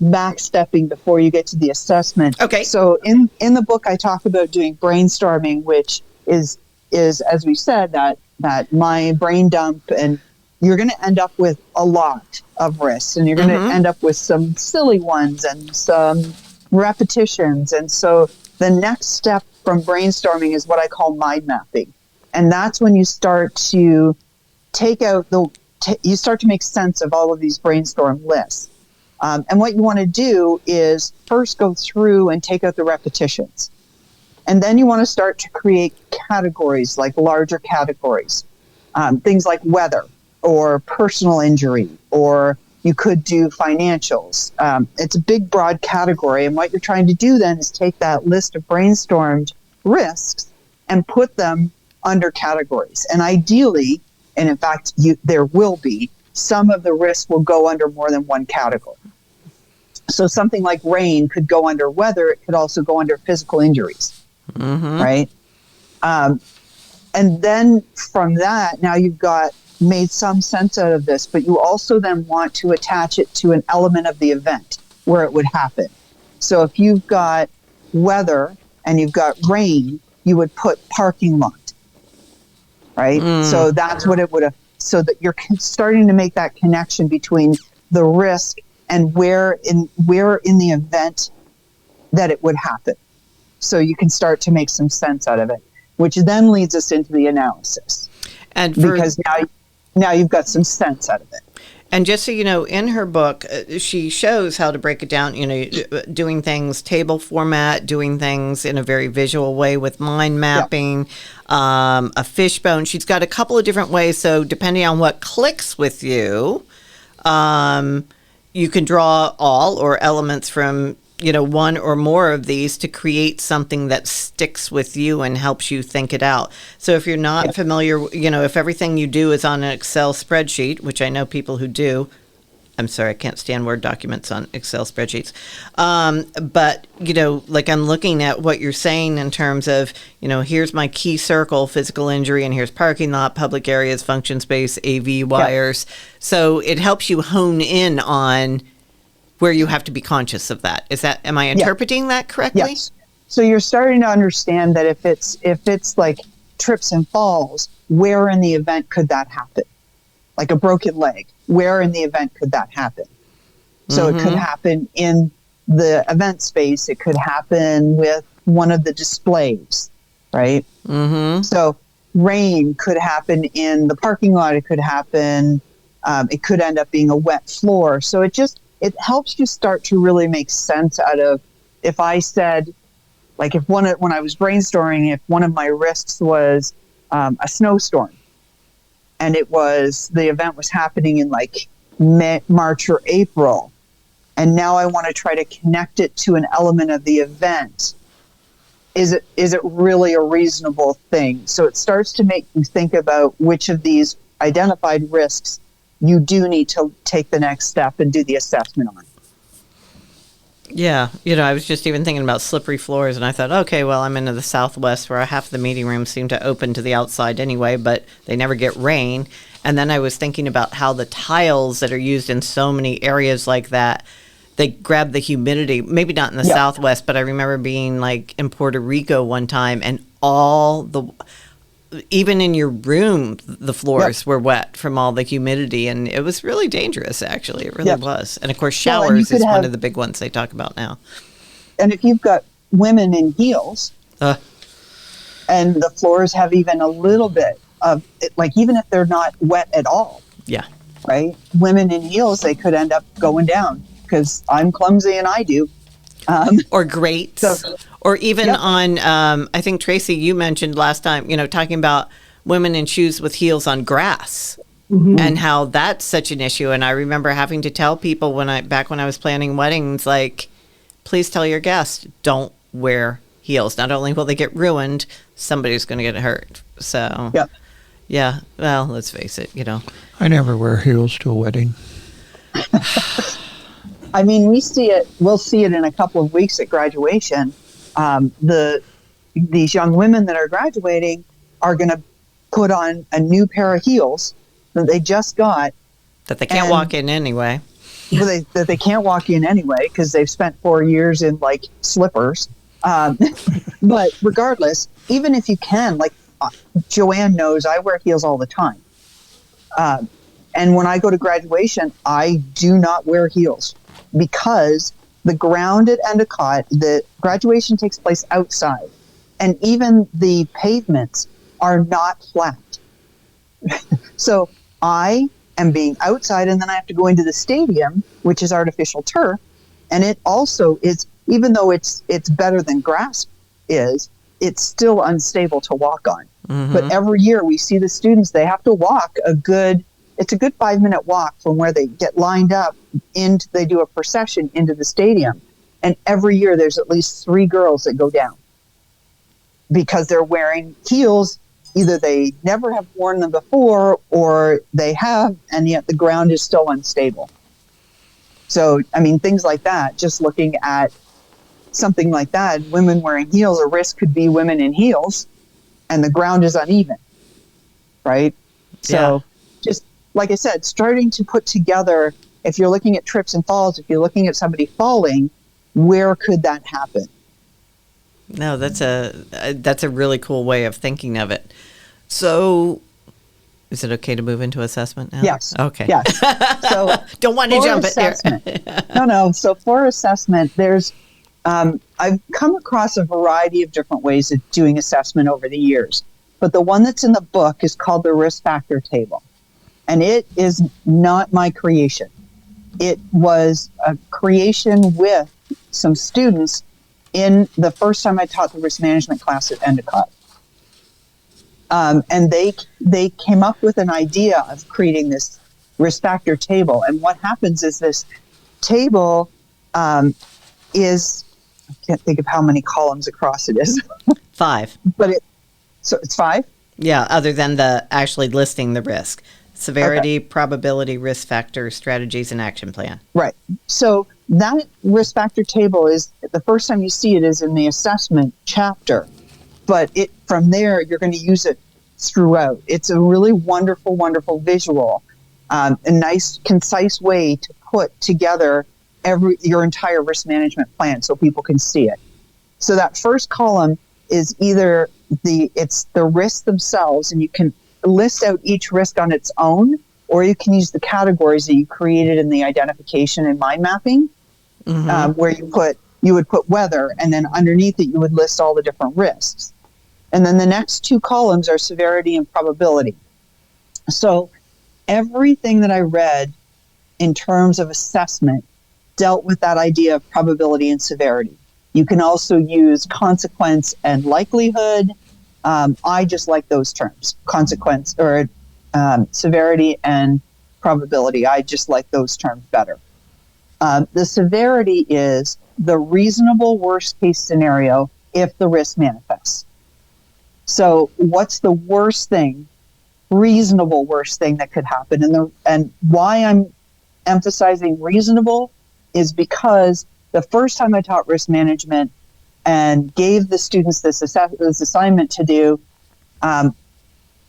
backstepping before you get to the assessment. Okay. So in the book, I talk about doing brainstorming, which is as we said, that my brain dump, and you're going to end up with a lot of risks, and you're going to end up with some silly ones and some repetitions. And so the next step from brainstorming is what I call mind mapping. And that's when you start to take out you start to make sense of all of these brainstorm lists. And what you want to do is first go through and take out the repetitions. And then you want to start to create categories, like larger categories, things like weather or personal injury, or you could do financials. It's a big, broad category. And what you're trying to do then is take that list of brainstormed risks and put them under categories. And ideally, and in fact, there will be, some of the risks will go under more than one category. So something like rain could go under weather. It could also go under physical injuries. Right? And then from that, now you've made some sense out of this, but you also then want to attach it to an element of the event where it would happen. So if you've got weather and you've got rain, you would put parking lot, right? So that's what it would have, so that you're starting to make that connection between the risk and where in the event that it would happen. So you can start to make some sense out of it, which then leads us into the analysis. And because now you've got some sense out of it. And just so you know, in her book, she shows how to break it down, doing things table format, doing things in a very visual way with mind mapping, a fishbone. She's got a couple of different ways. So depending on what clicks with you, you can draw all or elements from one or more of these to create something that sticks with you and helps you think it out. So if you're not familiar, if everything you do is on an Excel spreadsheet, which I know people who do, I'm sorry, I can't stand Word documents on Excel spreadsheets. But, like I'm looking at what you're saying in terms of, here's my key circle, physical injury, and here's parking lot, public areas, function space, AV wires. Yeah. So it helps you hone in on where you have to be conscious of that. Am I interpreting that correctly? Yes. So you're starting to understand that if it's like trips and falls, where in the event could that happen? Like a broken leg, where in the event could that happen? So it could happen in the event space. It could happen with one of the displays, right? Mm-hmm. So rain could happen in the parking lot. It could happen. It could end up being a wet floor. So it helps you start to really make sense out of, if I said, like when I was brainstorming, if one of my risks was a snowstorm, and the event was happening in like March or April, and now I want to try to connect it to an element of the event. Is it really a reasonable thing? So it starts to make you think about which of these identified risks you do need to take the next step and do the assessment on. Yeah, I was just even thinking about slippery floors, and I thought, okay, well, I'm into the Southwest where half the meeting rooms seem to open to the outside anyway, but they never get rain. And then I was thinking about how the tiles that are used in so many areas like that, they grab the humidity, maybe not in the Southwest, but I remember being like in Puerto Rico one time, and even in your room, the floors were wet from all the humidity, and it was really dangerous, actually. It really was. And, of course, showers is one of the big ones they talk about now. And if you've got women in heels, and the floors have even a little bit of, like, even if they're not wet at all, right? Women in heels, they could end up going down, because I'm clumsy and I do. Or grates. Or even on, I think, Tracy, you mentioned last time, talking about women in shoes with heels on grass and how that's such an issue. And I remember having to tell people back when I was planning weddings, like, please tell your guests, don't wear heels. Not only will they get ruined, somebody's going to get hurt. So, well, let's face it, I never wear heels to a wedding. I mean, we'll see it in a couple of weeks at graduation. These young women that are graduating are going to put on a new pair of heels that they just got. That they can't walk in anyway. That they can't walk in anyway because they've spent 4 years in like slippers. But regardless, even if you can, like Joanne knows, I wear heels all the time. And when I go to graduation, I do not wear heels because the ground at Endicott, the graduation takes place outside, and even the pavements are not flat. So I am being outside, and then I have to go into the stadium, which is artificial turf, and it also is, even though it's better than grass is, it's still unstable to walk on. Mm-hmm. But every year we see the students, they have to walk it's a good 5-minute walk from where they get lined up they do a procession into the stadium. And every year there's at least 3 girls that go down because they're wearing heels. Either they never have worn them before or they have, and yet the ground is still unstable. So, I mean, things like that, just looking at something like that, women wearing heels, a risk could be women in heels and the ground is uneven, right? So just, like I said, starting to put together, if you're looking at trips and falls, if you're looking at somebody falling, where could that happen? No, that's a really cool way of thinking of it. So, is it okay to move into assessment now? Yes. Okay. Yes. So don't want to jump it there. No. So for assessment, there's I've come across a variety of different ways of doing assessment over the years, but the one that's in the book is called the risk factor table. And it is not my creation. It was a creation with some students in the first time I taught the risk management class at Endicott. And they came up with an idea of creating this risk factor table. And what happens is this table is, I can't think of how many columns across it is. 5. So it's 5? Yeah, other than the actually listing the risk. Severity, probability, risk factor, strategies, and action plan. Right. So that risk factor table is, the first time you see it is in the assessment chapter, but from there, you're going to use it throughout. It's a really wonderful, wonderful visual, a nice, concise way to put together your entire risk management plan so people can see it. So that first column is either it's the risks themselves, and you can list out each risk on its own, or you can use the categories that you created in the identification and mind mapping, where you would put weather, and then underneath it you would list all the different risks. And then the next two columns are severity and probability. So everything that I read in terms of assessment dealt with that idea of probability and severity. You can also use consequence and likelihood. I just like those terms, consequence or severity and probability. I just like those terms better. The severity is the reasonable worst case scenario if the risk manifests. So what's the worst thing, reasonable worst thing that could happen? And why I'm emphasizing reasonable is because the first time I taught risk management and gave the students this assignment to do,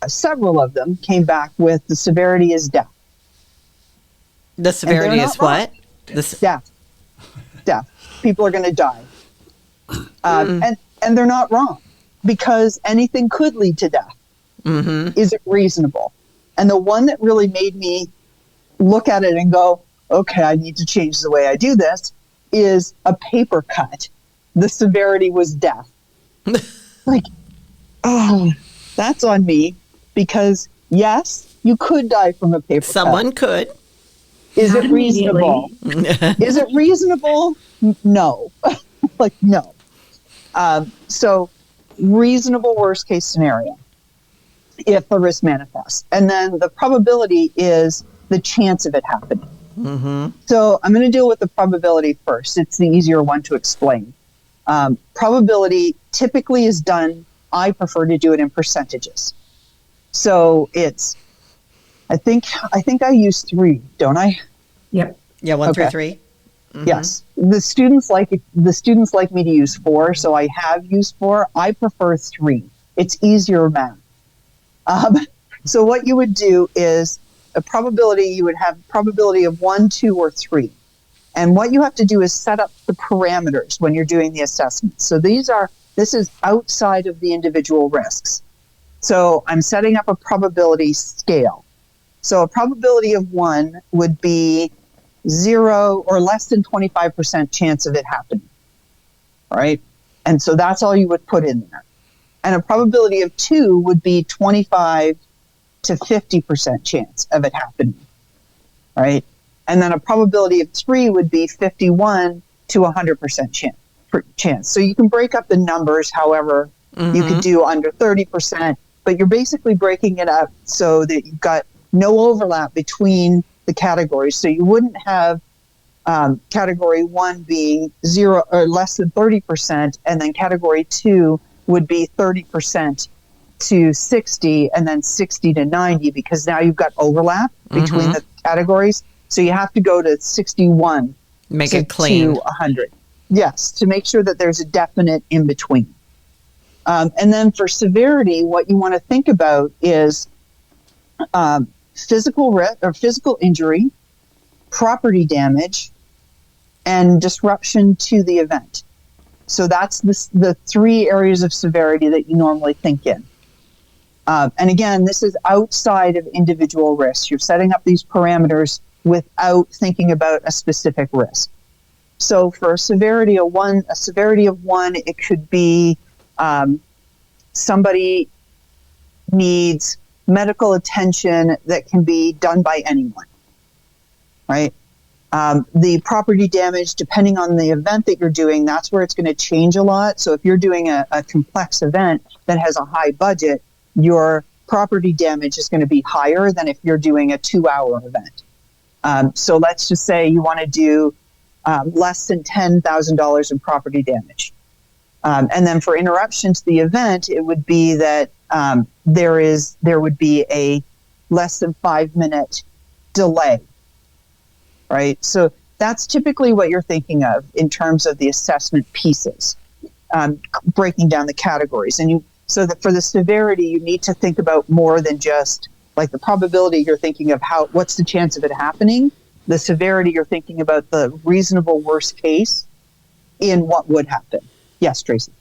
several of them came back with the severity is death. The severity is what? Death. People are going to die. And they're not wrong, because anything could lead to death. Is it reasonable? And the one that really made me look at it and go, okay, I need to change the way I do this, is a paper cut. The severity was death. Like, oh, that's on me, because yes, you could die from a paper Someone cut. could. Is it reasonable? Is it reasonable? No. Like, no. So reasonable worst case scenario if the risk manifests. And then the probability is the chance of it happening. So I'm going to deal with the probability first. It's the easier one to explain. Probability typically is done, I prefer to do it in percentages. So it's, I think I use 3, don't I? Yep. Yeah, 1 through 3. Yes. The students like me to use 4, so I have used 4. I prefer 3. It's easier math. So what you would do is you would have probability of 1, 2, or 3. And what you have to do is set up the parameters when you're doing the assessment. So this is outside of the individual risks. So I'm setting up a probability scale. So a probability of 1 would be 0 or less than 25% chance of it happening, right? And so that's all you would put in there. And a probability of 2 would be 25 to 50% chance of it happening, right? And then a probability of 3 would be 51 to 100% chance. So you can break up the numbers however you could do under 30%, but you're basically breaking it up so that you've got no overlap between the categories. So you wouldn't have category 1 being 0 or less than 30%, and then category 2 would be 30% to 60, and then 60 to 90, because now you've got overlap between the categories. So you have to go to 61 Make it clean. to 100. Yes, to make sure that there's a definite in between. And then for severity, what you want to think about is physical risk or physical injury, property damage, and disruption to the event. So that's the 3 areas of severity that you normally think in. And again, this is outside of individual risks. You're setting up these parameters without thinking about a specific risk. So for a severity of 1, it could be somebody needs medical attention that can be done by anyone, right? The property damage, depending on the event that you're doing, that's where it's going to change a lot. So if you're doing a complex event that has a high budget, your property damage is going to be higher than if you're doing a 2-hour event. So let's just say you want to do less than $10,000 in property damage. And then for interruption to the event, it would be that there would be a less than 5-minute delay, right? So that's typically what you're thinking of in terms of the assessment pieces, breaking down the categories. And so that for the severity, you need to think about more than just like the probability. You're thinking of what's the chance of it happening. The severity, you're thinking about the reasonable worst case in what would happen. Yes, Tracy.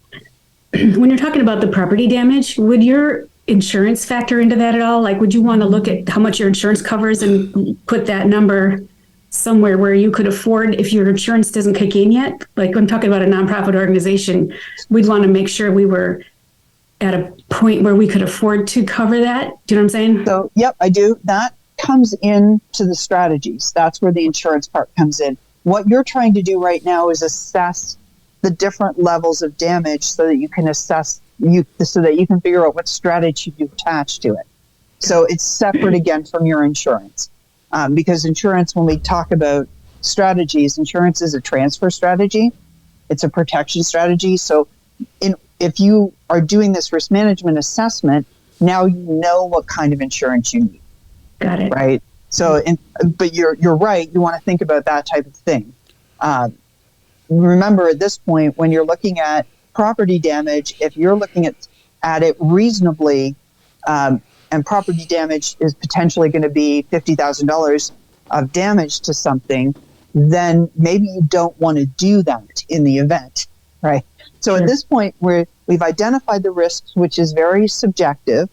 When you're talking about the property damage, would your insurance factor into that at all? Like, would you want to look at how much your insurance covers and put that number somewhere where you could afford, if your insurance doesn't kick in yet? Like, I'm talking about a nonprofit organization, we'd want to make sure we were at a point where we could afford to cover that. Do you know what I'm saying? So, yep, I do. That comes into the strategies. That's where the insurance part comes in. What you're trying to do right now is assess the different levels of damage so that you can so that you can figure out what strategy you attach to it. So it's separate again from your insurance. Because insurance, when we talk about strategies, insurance is a transfer strategy. It's a protection strategy. So if you are doing this risk management assessment, now you know what kind of insurance you need. Got it. Right. So, but you're right. You want to think about that type of thing. Remember, at this point, when you're looking at property damage, if you're looking at it reasonably, and property damage is potentially going to be $50,000 of damage to something, then maybe you don't want to do that in the event, right? So At this point, we've identified the risks, which is very subjective,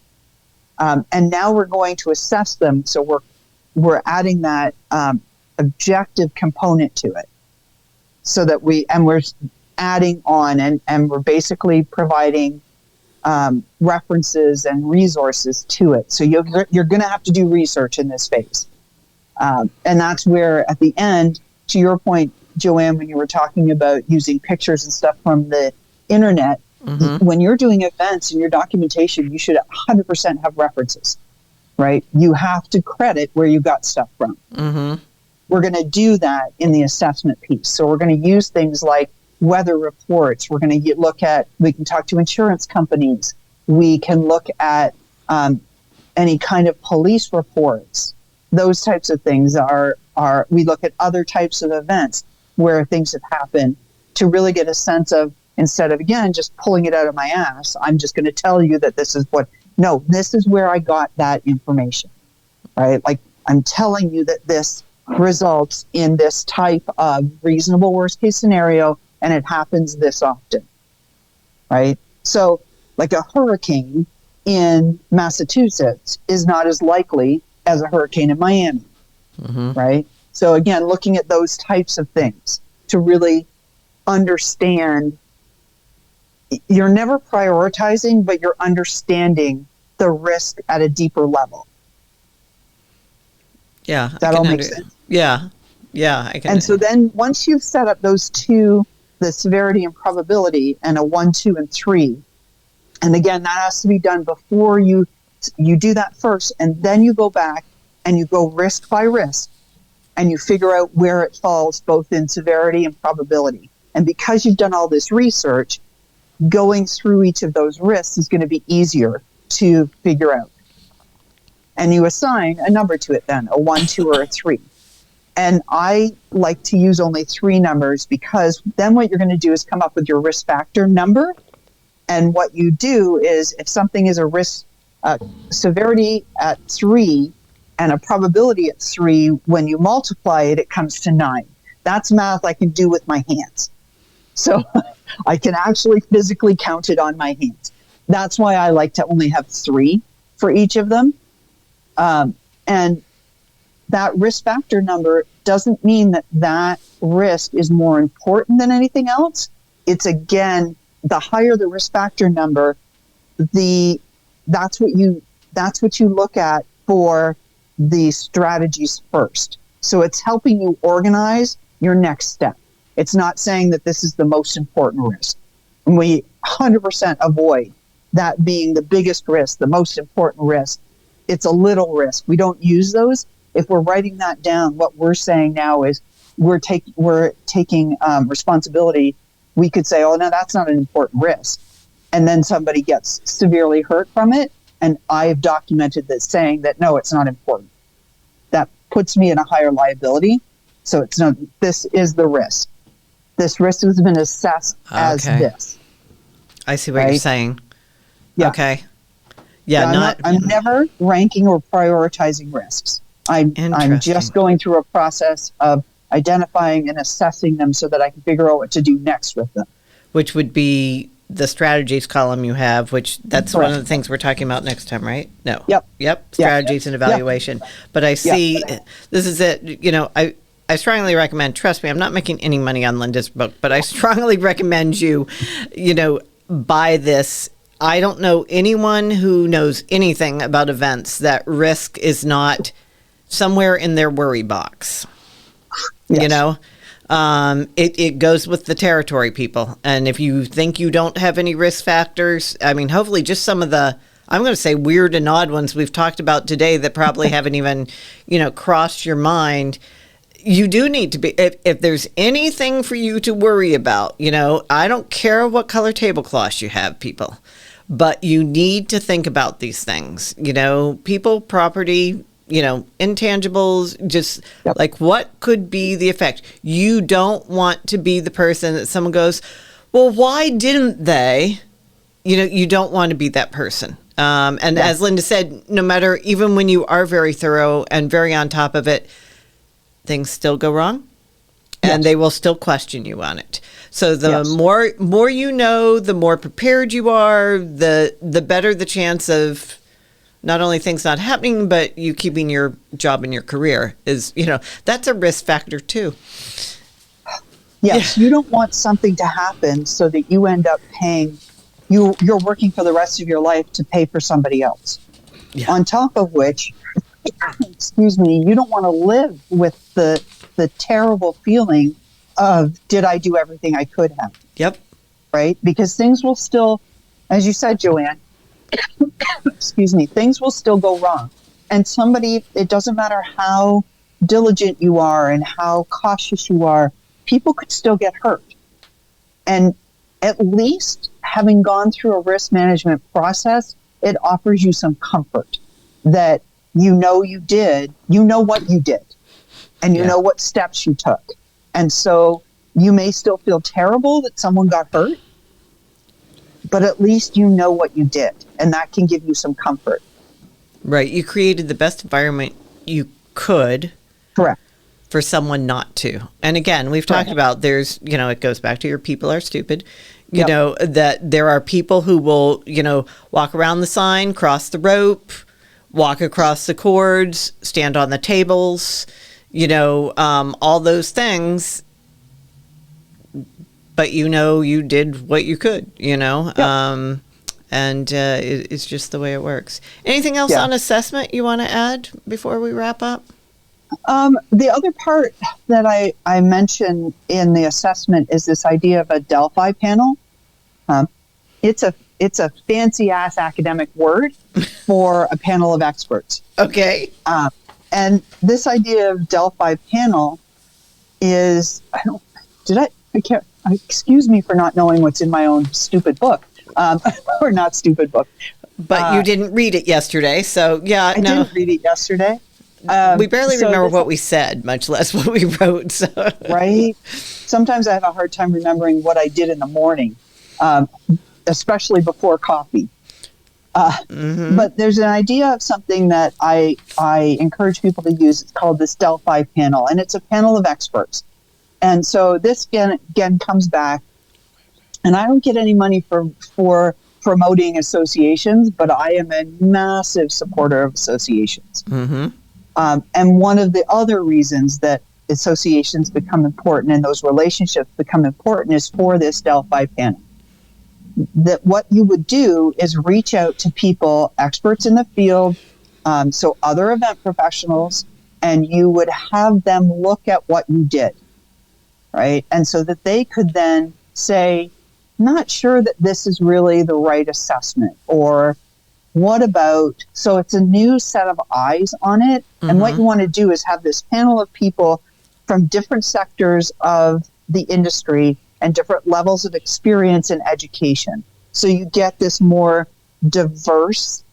and now we're going to assess them. So we're adding that objective component to it, so that we're adding on and we're basically providing references and resources to it. So you're going to have to do research in this phase. And that's where, at the end, to your point, Joanne, when you were talking about using pictures and stuff from the internet, when you're doing events in your documentation, you should 100% have references, right? You have to credit where you got stuff from. We're going to do that in the assessment piece. So we're going to use things like weather reports. We're going to we can talk to insurance companies. We can look at any kind of police reports. Those types of things we look at other types of events where things have happened to really get a sense of, instead of, again, just pulling it out of my ass, I'm just going to tell you that this is where I got that information, right? Like, I'm telling you that this results in this type of reasonable worst case scenario, and it happens this often, right? So like a hurricane in Massachusetts is not as likely as a hurricane in Miami, right? So again, looking at those types of things to really understand, you're never prioritizing, but you're understanding the risk at a deeper level. Yeah. That all makes sense? Yeah. Yeah. And so then once you've set up those two, the severity and probability, and a 1, 2, and 3, and again, that has to be done before you do that first, and then you go back and you go risk by risk, and you figure out where it falls both in severity and probability. And because you've done all this research, going through each of those risks is going to be easier to figure out. And you assign a number to it then, a 1, 2, or a 3. And I like to use only 3 numbers, because then what you're going to do is come up with your risk factor number. And what you do is, if something is a risk severity at 3 and a probability at 3, when you multiply it, it comes to 9. That's math I can do with my hands. So I can actually physically count it on my hands. That's why I like to only have 3 for each of them. And that risk factor number doesn't mean that risk is more important than anything else. It's, again, the higher the risk factor number, that's what you look at for the strategies first. So it's helping you organize your next step. It's not saying that this is the most important risk. And we 100% avoid that being the biggest risk, the most important risk. It's a little risk. We don't use those. If we're writing that down, what we're saying now is we're taking responsibility. We could say, oh, no, that's not an important risk. And then somebody gets severely hurt from it. and I've documented this saying that, no, it's not important. That puts me in a higher liability. So it's not, this is the risk. This risk has been assessed as this. I see what you're saying. Yeah. Okay. Yeah, I'm never ranking or prioritizing risks. I'm just going through a process of identifying and assessing them so that I can figure out what to do next with them. Which would be the strategies column you have, which that's one of the things we're talking about next time, right? No. Yep. Strategies and evaluation. But I see, this is it, I strongly recommend, trust me, I'm not making any money on Linda's book, but I strongly recommend you, buy this. I don't know anyone who knows anything about events that risk is not somewhere in their worry box. Yes. It goes with the territory, people. And if you think you don't have any risk factors, I mean, hopefully just some of the, I'm going to say weird and odd ones we've talked about today that probably haven't even, crossed your mind. You do need to be, if there's anything for you to worry about, I don't care what color tablecloths you have, people, but you need to think about these things, people, property, intangibles, just like what could be the effect. You don't want to be the person that someone goes, well, why didn't they? You don't want to be that person. As Linda said, no matter, even when you are very thorough and very on top of it, things still go wrong and they will still question you on it. So the more you know, the more prepared you are, the better the chance of not only things not happening, but you keeping your job and your career is, that's a risk factor too. Yes, you don't want something to happen so that you end up paying, you're working for the rest of your life to pay for somebody else. Yeah. On top of which, you don't want to live with the terrible feeling of, did I do everything I could have? Yep. Right? Because things will still, as you said, Joanne, things will still go wrong. And it doesn't matter how diligent you are and how cautious you are, people could still get hurt. And at least having gone through a risk management process, it offers you some comfort that you know what you did, and you know what steps you took. And so you may still feel terrible that someone got hurt, but at least you know what you did, and that can give you some comfort. Right. You created the best environment you could. Correct. For someone not to. And again, we've talked about there's, it goes back to your people are stupid. You know, that there are people who will, walk around the sign, cross the rope, walk across the cords, stand on the tables, all those things. But you did what you could, and it's just the way it works. Anything else on assessment you want to add before we wrap up? The other part that I mentioned in the assessment is this idea of a Delphi panel. It's a fancy ass academic word for a panel of experts. Okay. And this idea of Delphi panel is, excuse me for not knowing what's in my own stupid book, or not stupid book. But you didn't read it yesterday, so I didn't read it yesterday. We barely remember what we said, much less what we wrote. So. Right? Sometimes I have a hard time remembering what I did in the morning, especially before coffee. But there's an idea of something that I encourage people to use. It's called this Delphi panel, and it's a panel of experts. And so this again comes back, and I don't get any money for promoting associations, but I am a massive supporter of associations. And one of the other reasons that associations become important and those relationships become important is for this Delphi panel. That what you would do is reach out to people, experts in the field, so other event professionals, and you would have them look at what you did, right? And so that they could then say, not sure that this is really the right assessment, or what about, so it's a new set of eyes on it. And what you want to do is have this panel of people from different sectors of the industry and different levels of experience and education. So you get this more diverse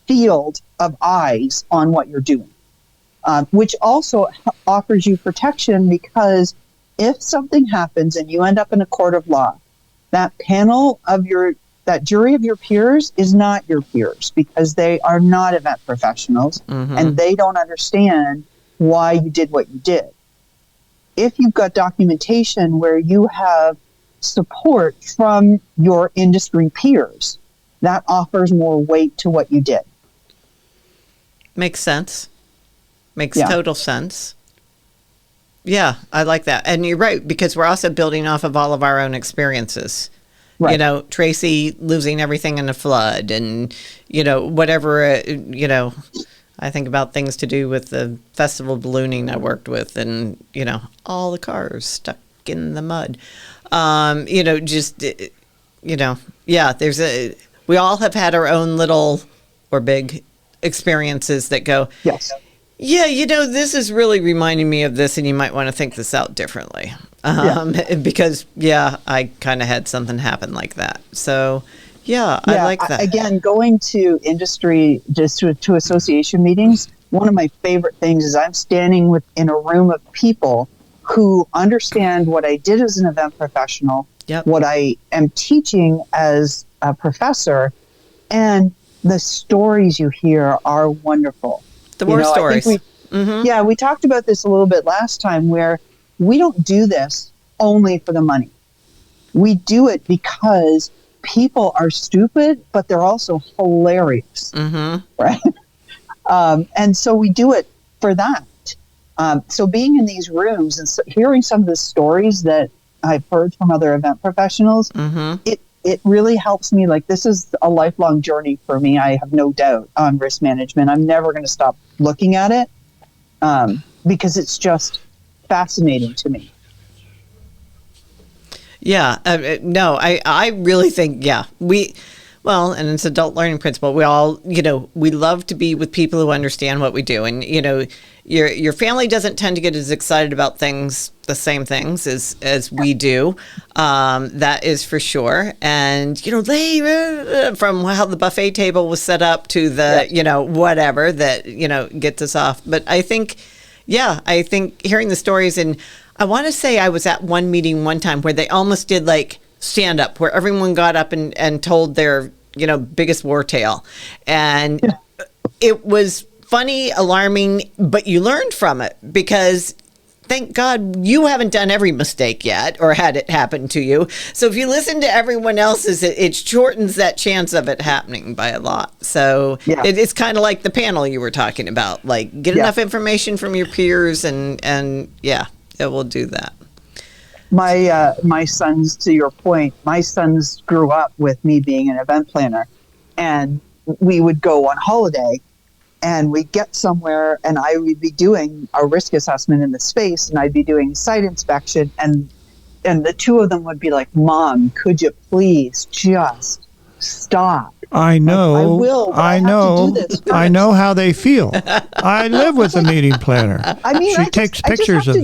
field of eyes on what you're doing, which also offers you protection, because if something happens and you end up in a court of law, that jury of your peers is not your peers, because they are not event professionals, and they don't understand why you did what you did. If you've got documentation where you have support from your industry peers, that offers more weight to what you did. Makes sense. Makes total sense. Yeah, I like that. And you're right, because we're also building off of all of our own experiences. Right. You know, Tracy losing everything in a flood, and, you know, whatever, you know, I think about things to do with the festival ballooning I worked with, and, you know, all the cars stuck in the mud. You know, just, you know, yeah, we all have had our own little or big experiences that go, yes, yeah, you know, this is really reminding me of this, and you might want to think this out differently. Because, I kind of had something happen like that. So, I like that. Again, going to industry, just to association meetings, one of my favorite things is I'm standing in a room of people who understand what I did as an event professional, what I am teaching as a professor, and the stories you hear are wonderful. The war stories. We talked about this a little bit last time, where we don't do this only for the money. We do it because people are stupid, but they're also hilarious, right? And so we do it for that. So being in these rooms and hearing some of the stories that I've heard from other event professionals, it really helps me. Like, this is a lifelong journey for me. I have no doubt on risk management. I'm never going to stop looking at it, because it's just fascinating to me. No, I really think, and it's adult learning principle. We all, you know, we love to be with people who understand what we do. And, you know, your family doesn't tend to get as excited about the same things as we do. That is for sure. And, you know, they, from how the buffet table was set up to the, you know, whatever that, you know, gets us off. But I think hearing the stories, and I want to say I was at one meeting one time where they almost did like stand up, where everyone got up and told their, you know, biggest war tale. And it was funny, alarming, but you learned from it, because thank God you haven't done every mistake yet or had it happen to you. So if you listen to everyone else's, it shortens that chance of it happening by a lot. So it's kind of like the panel you were talking about, like get enough information from your peers, and it will do that. My sons, to your point, my sons grew up with me being an event planner, and we would go on holiday, and we'd get somewhere, and I would be doing a risk assessment in the space, and I'd be doing site inspection, and the two of them would be like, "Mom, could you please just stop?" I know. Like, I will. I know. I know how they feel. I live with a meeting planner. I mean, she takes pictures of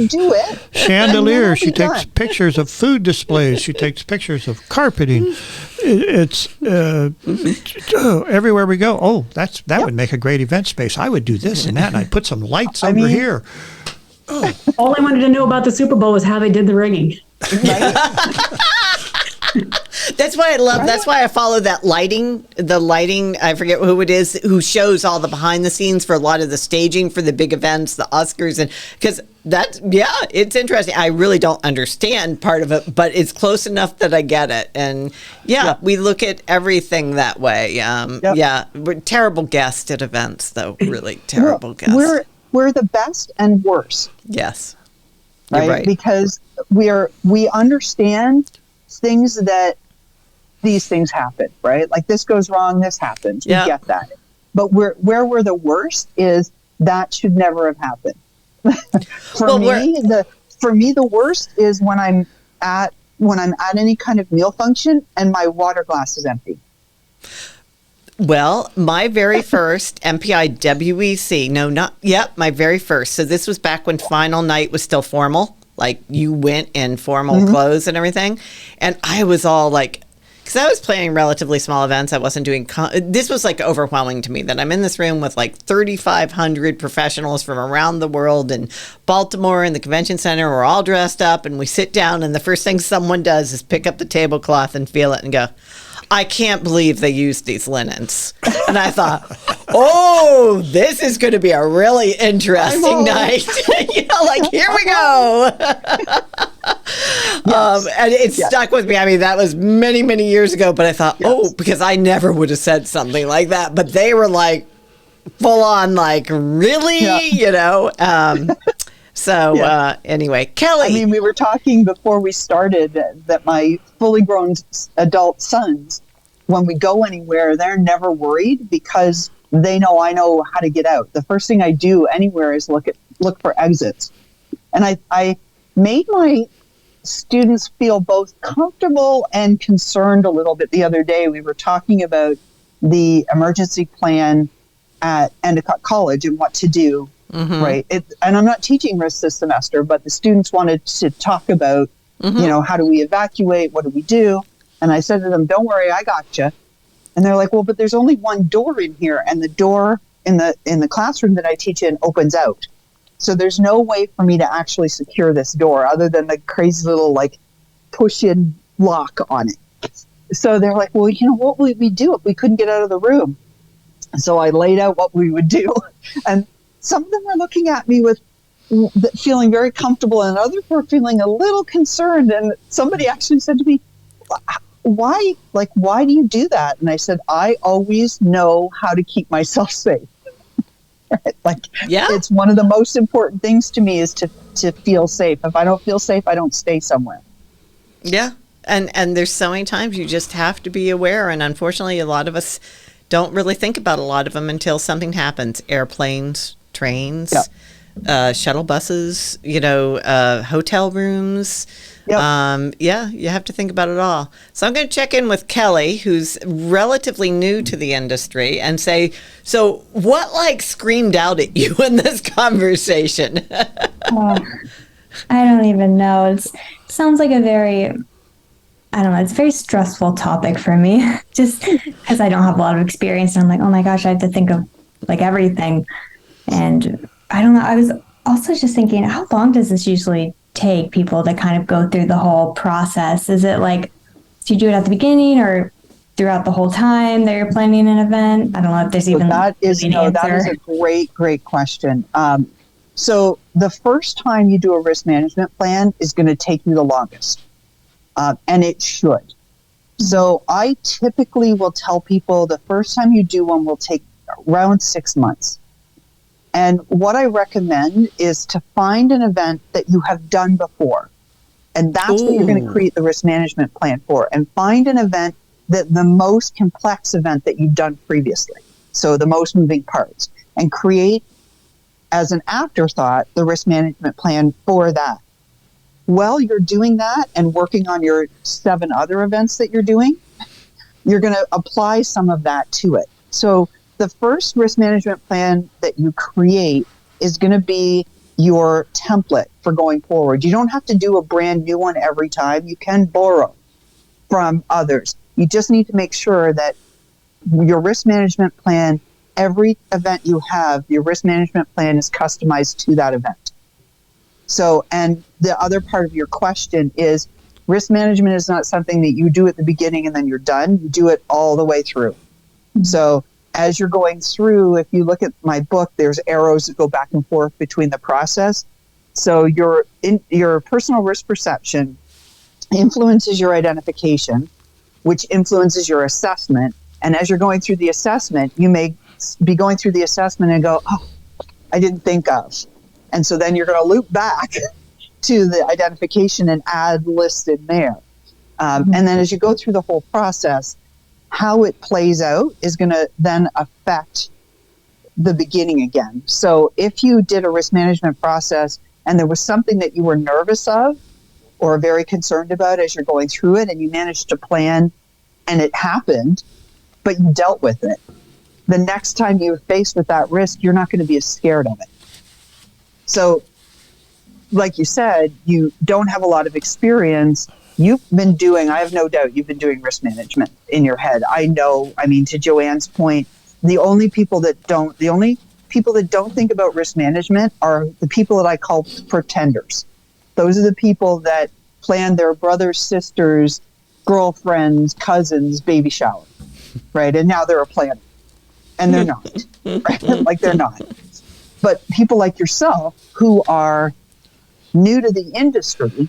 chandeliers. She takes pictures of food displays. She takes pictures of carpeting. It's everywhere we go. Oh, that would make a great event space. I would do this and that, and I'd put some lights over here. Oh. All I wanted to know about the Super Bowl was how they did the ringing. Right? That's why I love, that's why I follow the lighting, I forget who it is, who shows all the behind the scenes for a lot of the staging for the big events, the Oscars, and because it's interesting. I really don't understand part of it, but it's close enough that I get it. And we look at everything that way. We're terrible guests at events, though, really terrible guests. We're the best and worst. Yes. Right? Because we understand things that these things happen, right? Like this goes wrong, this happens. We get that. But where we're the worst is that should never have happened. For me, the worst is when I'm at any kind of meal function and my water glass is empty. Well, my very first MPI WEC, my very first. So this was back when final night was still formal. Like you went in formal clothes and everything. And I was all like, because I was planning relatively small events. I wasn't doing, this was like overwhelming to me that I'm in this room with like 3,500 professionals from around the world in Baltimore in the convention center. We're all dressed up and we sit down and the first thing someone does is pick up the tablecloth and feel it and go, I can't believe they used these linens. And I thought, oh, this is going to be a really interesting night. Like, here we go. And it stuck with me. I mean, that was many, many years ago, but I thought, because I never would have said something like that. But they were like, full on, like, really? Anyway, Kelly. I mean, we were talking before we started that my fully grown adult sons, when we go anywhere, they're never worried because they know I know how to get out. The first thing I do anywhere is look for exits. And I made my students feel both comfortable and concerned a little bit the other day. We were talking about the emergency plan at Endicott College and what to do. Mm-hmm. Right. And I'm not teaching risk this semester, but the students wanted to talk about, how do we evacuate? What do we do? And I said to them, don't worry, I got you. And they're like, well, but there's only one door in here. And the door in the classroom that I teach in opens out. So there's no way for me to actually secure this door other than the crazy little push-in lock on it. So they're like, well, what would we do if we couldn't get out of the room? So I laid out what we would do. And some of them were looking at me with feeling very comfortable, and others were feeling a little concerned. And somebody actually said to me, why do you do that? And I said, I always know how to keep myself safe. Right? It's one of the most important things to me is to feel safe. If I don't feel safe, I don't stay somewhere. Yeah. And there's so many times you just have to be aware. And unfortunately, a lot of us don't really think about a lot of them until something happens. Airplanes, trains, shuttle buses, hotel rooms. Yep. You have to think about it all. So I'm going to check in with Kelly, who's relatively new to the industry, and say, so what screamed out at you in this conversation? I don't even know. It sounds like it's a very stressful topic for me, just because I don't have a lot of experience. And I'm like, oh my gosh, I have to think of everything. And I don't know. I was also just thinking, how long does this usually take people to kind of go through the whole process? Is it do you do it at the beginning or throughout the whole time that you're planning an event? I don't know if there's even that is a great question. So the first time you do a risk management plan is going to take you the longest, and it should. So I typically will tell people the first time you do one will take around 6 months. And what I recommend is to find an event that you have done before. And that's what you're going to create the risk management plan for. And find an event the most complex event that you've done previously. So the most moving parts. And create, as an afterthought, the risk management plan for that. While you're doing that and working on your 7 other events that you're doing, you're going to apply some of that to it. So the first risk management plan that you create is going to be your template for going forward. You don't have to do a brand new one every time. You can borrow from others. You just need to make sure that your risk management plan, every event you have, your risk management plan is customized to that event. So, and the other part of your question is risk management is not something that you do at the beginning and then you're done. You do it all the way through. Mm-hmm. So as you're going through, if you look at my book, there's arrows that go back and forth between the process. So your personal risk perception influences your identification, which influences your assessment. And as you're going through the assessment, you may be going through the assessment and go, oh, I didn't think of. And so then you're going to loop back to the identification and add lists in there. And then as you go through the whole process, how it plays out is going to then affect the beginning again. So if you did a risk management process and there was something that you were nervous of or very concerned about as you're going through it and you managed to plan and it happened, but you dealt with it, the next time you're faced with that risk, you're not going to be as scared of it. So like you said, you don't have a lot of experience. you've been doing, I have no doubt you've been doing risk management in your head. I know, I mean, to Joanne's point, the only people that don't think about risk management are the people that I call pretenders. Those are the people that plan their brothers, sisters, girlfriends, cousins, baby shower, right? And now they're a planner. And they're not, right? Like they're not. But people like yourself who are new to the industry,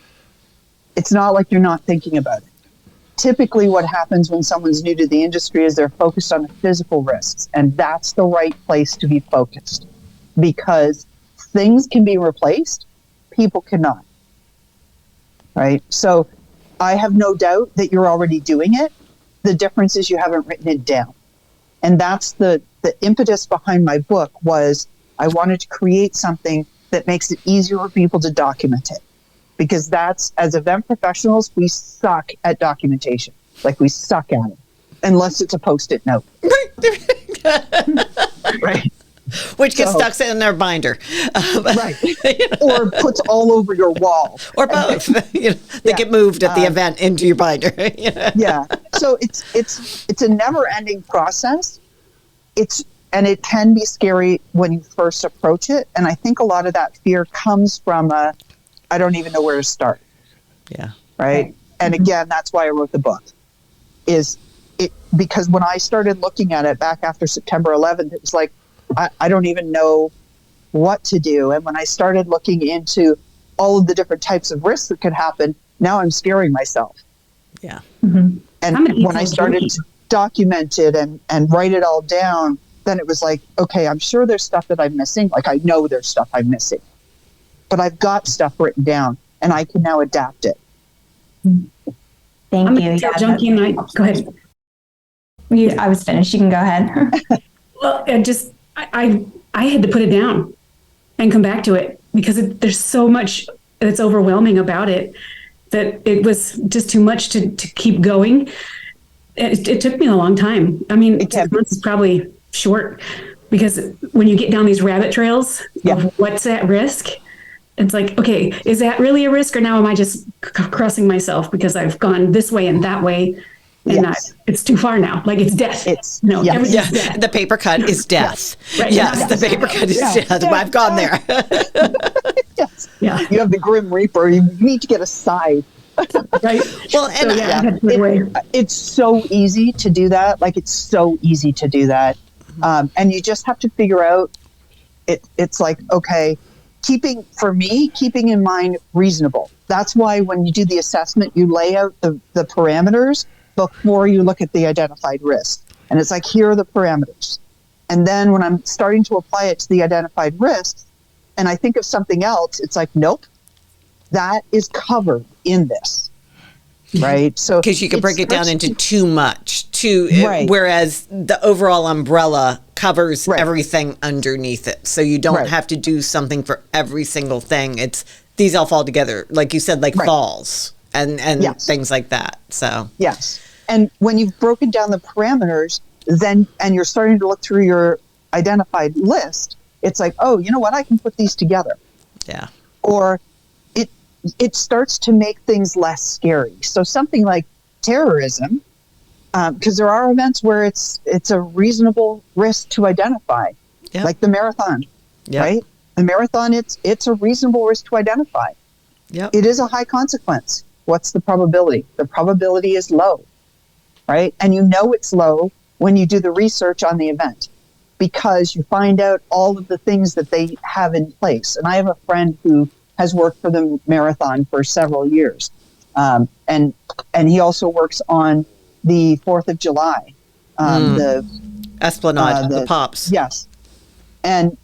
it's not like you're not thinking about it. Typically what happens when someone's new to the industry is they're focused on the physical risks, and that's the right place to be focused, because things can be replaced, people cannot, right? So I have no doubt that you're already doing it. The difference is you haven't written it down. And that's the impetus behind my book was I wanted to create something that makes it easier for people to document it. Because that's, as event professionals, we suck at documentation. Like we suck at it. Unless it's a Post-it note. Right. Which gets stuck in their binder. Right. Or puts all over your wall. Or both. They get moved at the event into your binder. Yeah. So it's a never-ending process. And it can be scary when you first approach it. And I think a lot of that fear comes from I don't even know where to start. Yeah. Right. And again, that's why I wrote the book. Because when I started looking at it back after September 11th, it was like, I don't even know what to do. And when I started looking into all of the different types of risks that could happen, now I'm scaring myself. Yeah. Mm-hmm. And when I started to document it and write it all down, then it was like, okay, I'm sure there's stuff that I'm missing. Like I know there's stuff I'm missing, but I've got stuff written down and I can now adapt it. Thank you. Junkie and go ahead. I was finished. You can go ahead. Well, I had to put it down and come back to it because there's so much that's overwhelming about it that it was just too much to keep going. It took me a long time. I mean, 6 months is probably short because when you get down these rabbit trails of what's at risk, it's like, okay, is that really a risk or now am I just crossing myself because I've gone this way and that way? And it's too far now. Like it's death. Death. The paper cut is death. Right. Yes, the paper cut is death. I've gone there. Yes. Yeah. You have the Grim Reaper. You need to get a scythe. Right. Well, and it's so easy to do that. Like it's so easy to do that. And you just have to figure out it's like, okay, keeping in mind reasonable. That's why when you do the assessment, you lay out the parameters before you look at the identified risk. And it's like, here are the parameters. And then when I'm starting to apply it to the identified risks, and I think of something else, it's like, nope, that is covered in this. Right? So because you can break it down into too much, whereas the overall umbrella covers everything underneath it. So you don't have to do something for every single thing. These all fall together, like you said, like falls and things like that. So yes. And when you've broken down the parameters, then and you're starting to look through your identified list, it's like, oh, you know what? I can put these together. Yeah. Or it starts to make things less scary. So something like terrorism, because there are events where it's a reasonable risk to identify, like the marathon, right? The marathon, it's a reasonable risk to identify. Yep. It is a high consequence. What's the probability? The probability is low, right? And you know it's low when you do the research on the event because you find out all of the things that they have in place. And I have a friend who has worked for the marathon for several years. And he also works on the 4th of July. The Esplanade, the Pops. Yes. And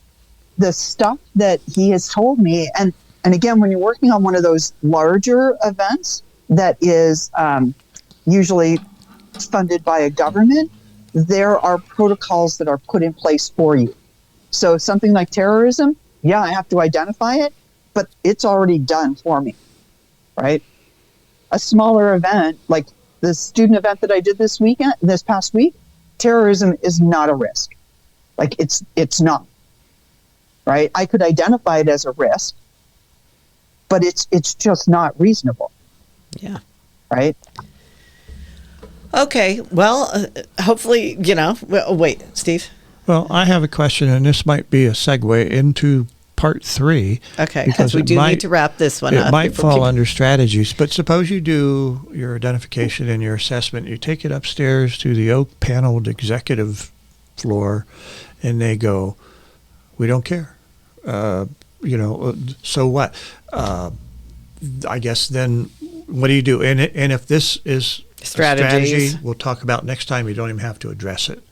the stuff that he has told me, and again, when you're working on one of those larger events that is usually funded by a government, there are protocols that are put in place for you. So something like terrorism, I have to identify it, but it's already done for me, right? A smaller event, like the student event that I did this past week, terrorism is not a risk. Like it's not, right? I could identify it as a risk, but it's just not reasonable. Yeah. right? Okay. Well, hopefully, wait, Steve. Well, I have a question, and this might be a segue into part 3. Okay, because we do need to wrap this one up. It might fall under strategies, but suppose you do your identification and your assessment. You take it upstairs to the oak paneled executive floor, and they go, "We don't care." So what? I guess then, what do you do? And if this is a strategy we'll talk about next time, you don't even have to address it.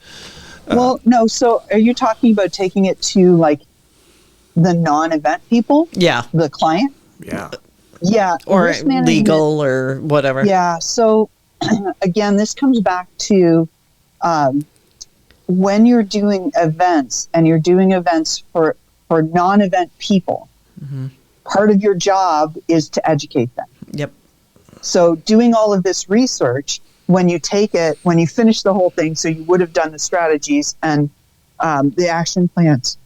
Well, no. So are you talking about taking it to like the non-event people? Yeah. The client? Yeah. Yeah. Or legal or whatever. Yeah. So again, this comes back to when you're doing events and you're doing events for non-event people, part of your job is to educate them. Yep. So doing all of this research, when you finish the whole thing, so you would have done the strategies and the action plans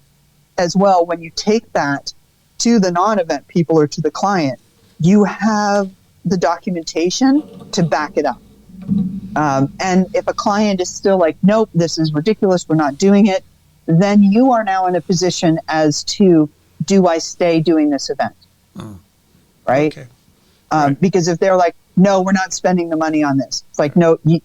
as well. When you take that to the non-event people or to the client, you have the documentation to back it up. And if a client is still like, nope, this is ridiculous, we're not doing it, then you are now in a position as to, do I stay doing this event? Right? Okay. Because if they're like, no, we're not spending the money on this. It's like, no, do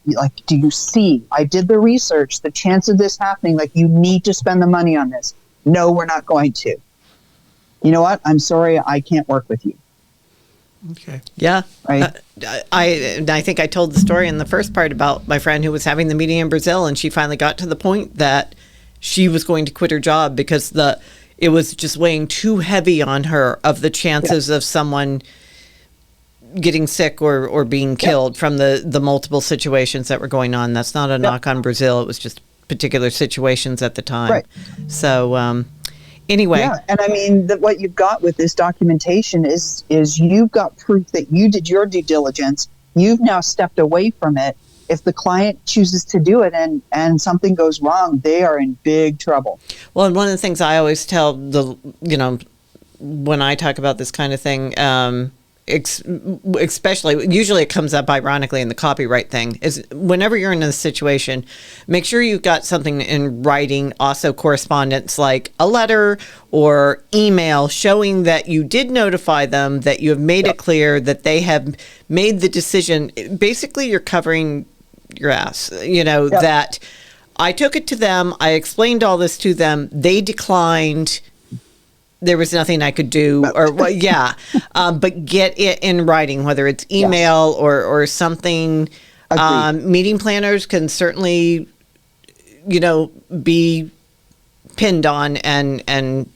you see? I did the research. The chance of this happening, like, you need to spend the money on this. No, we're not going to. You know what? I'm sorry, I can't work with you. Okay. Yeah. Right. I think I told the story in the first part about my friend who was having the meeting in Brazil, and she finally got to the point that she was going to quit her job because it was just weighing too heavy on her of the chances of someone getting sick or being killed from the multiple situations that were going on. That's not a knock on Brazil. It was just particular situations at the time. Right. So anyway. Yeah, and I mean, what you've got with this documentation is you've got proof that you did your due diligence. You've now stepped away from it. If the client chooses to do it and something goes wrong, they are in big trouble. Well, and one of the things I always tell when I talk about this kind of thing, especially, usually it comes up ironically in the copyright thing, is whenever you're in a situation, make sure you've got something in writing, also correspondence like a letter or email showing that you did notify them, that you have made it clear that they have made the decision. Basically, you're covering your ass, that I took it to them, I explained all this to them, they declined. There was nothing I could do, but get it in writing, whether it's email or something. Meeting planners can certainly, be pinned on and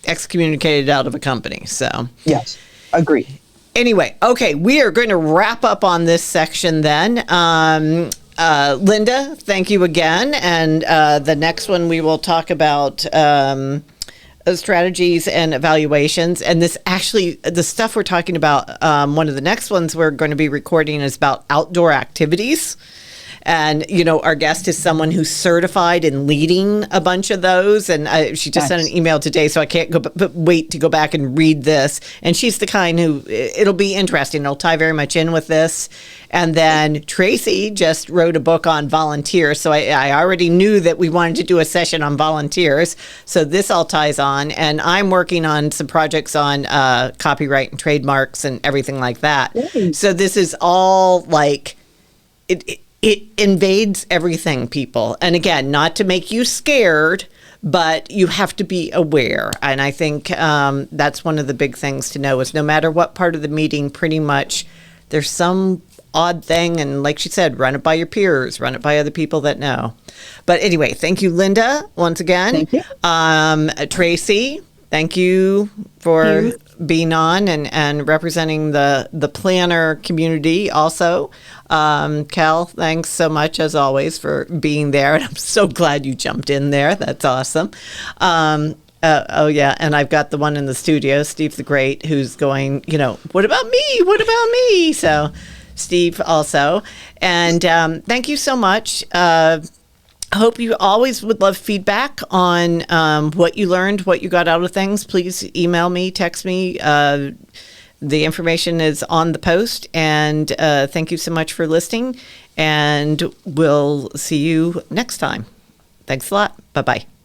excommunicated out of a company. So yes, agree. Anyway, okay, we are going to wrap up on this section then. Linda, thank you again. And the next one we will talk about strategies and evaluations. And this actually, the stuff we're talking about, one of the next ones we're going to be recording is about outdoor activities. And, our guest is someone who's certified in leading a bunch of those. And she just sent an email today, so I can't wait to go back and read this. And she's the kind who, it'll be interesting. It'll tie very much in with this. And then Tracy just wrote a book on volunteers. So I already knew that we wanted to do a session on volunteers. So this all ties on. And I'm working on some projects on copyright and trademarks and everything like that. So this is all like, it invades everything, people. And again, not to make you scared, but you have to be aware. And I think that's one of the big things to know is no matter what part of the meeting, pretty much there's some odd thing. And like she said, run it by your peers, run it by other people that know. But anyway, thank you, Linda, once again. Thank you. Tracy, thank you for being on and representing the planner community also. Cal, thanks so much as always for being there. And I'm so glad you jumped in there. That's awesome. And I've got the one in the studio, Steve the Great, who's going, what about me? What about me? So Steve also. And thank you so much. I hope you always would love feedback on what you learned, what you got out of things. Please email me, text me, the information is on the post. And thank you so much for listening. And we'll see you next time. Thanks a lot. Bye-bye.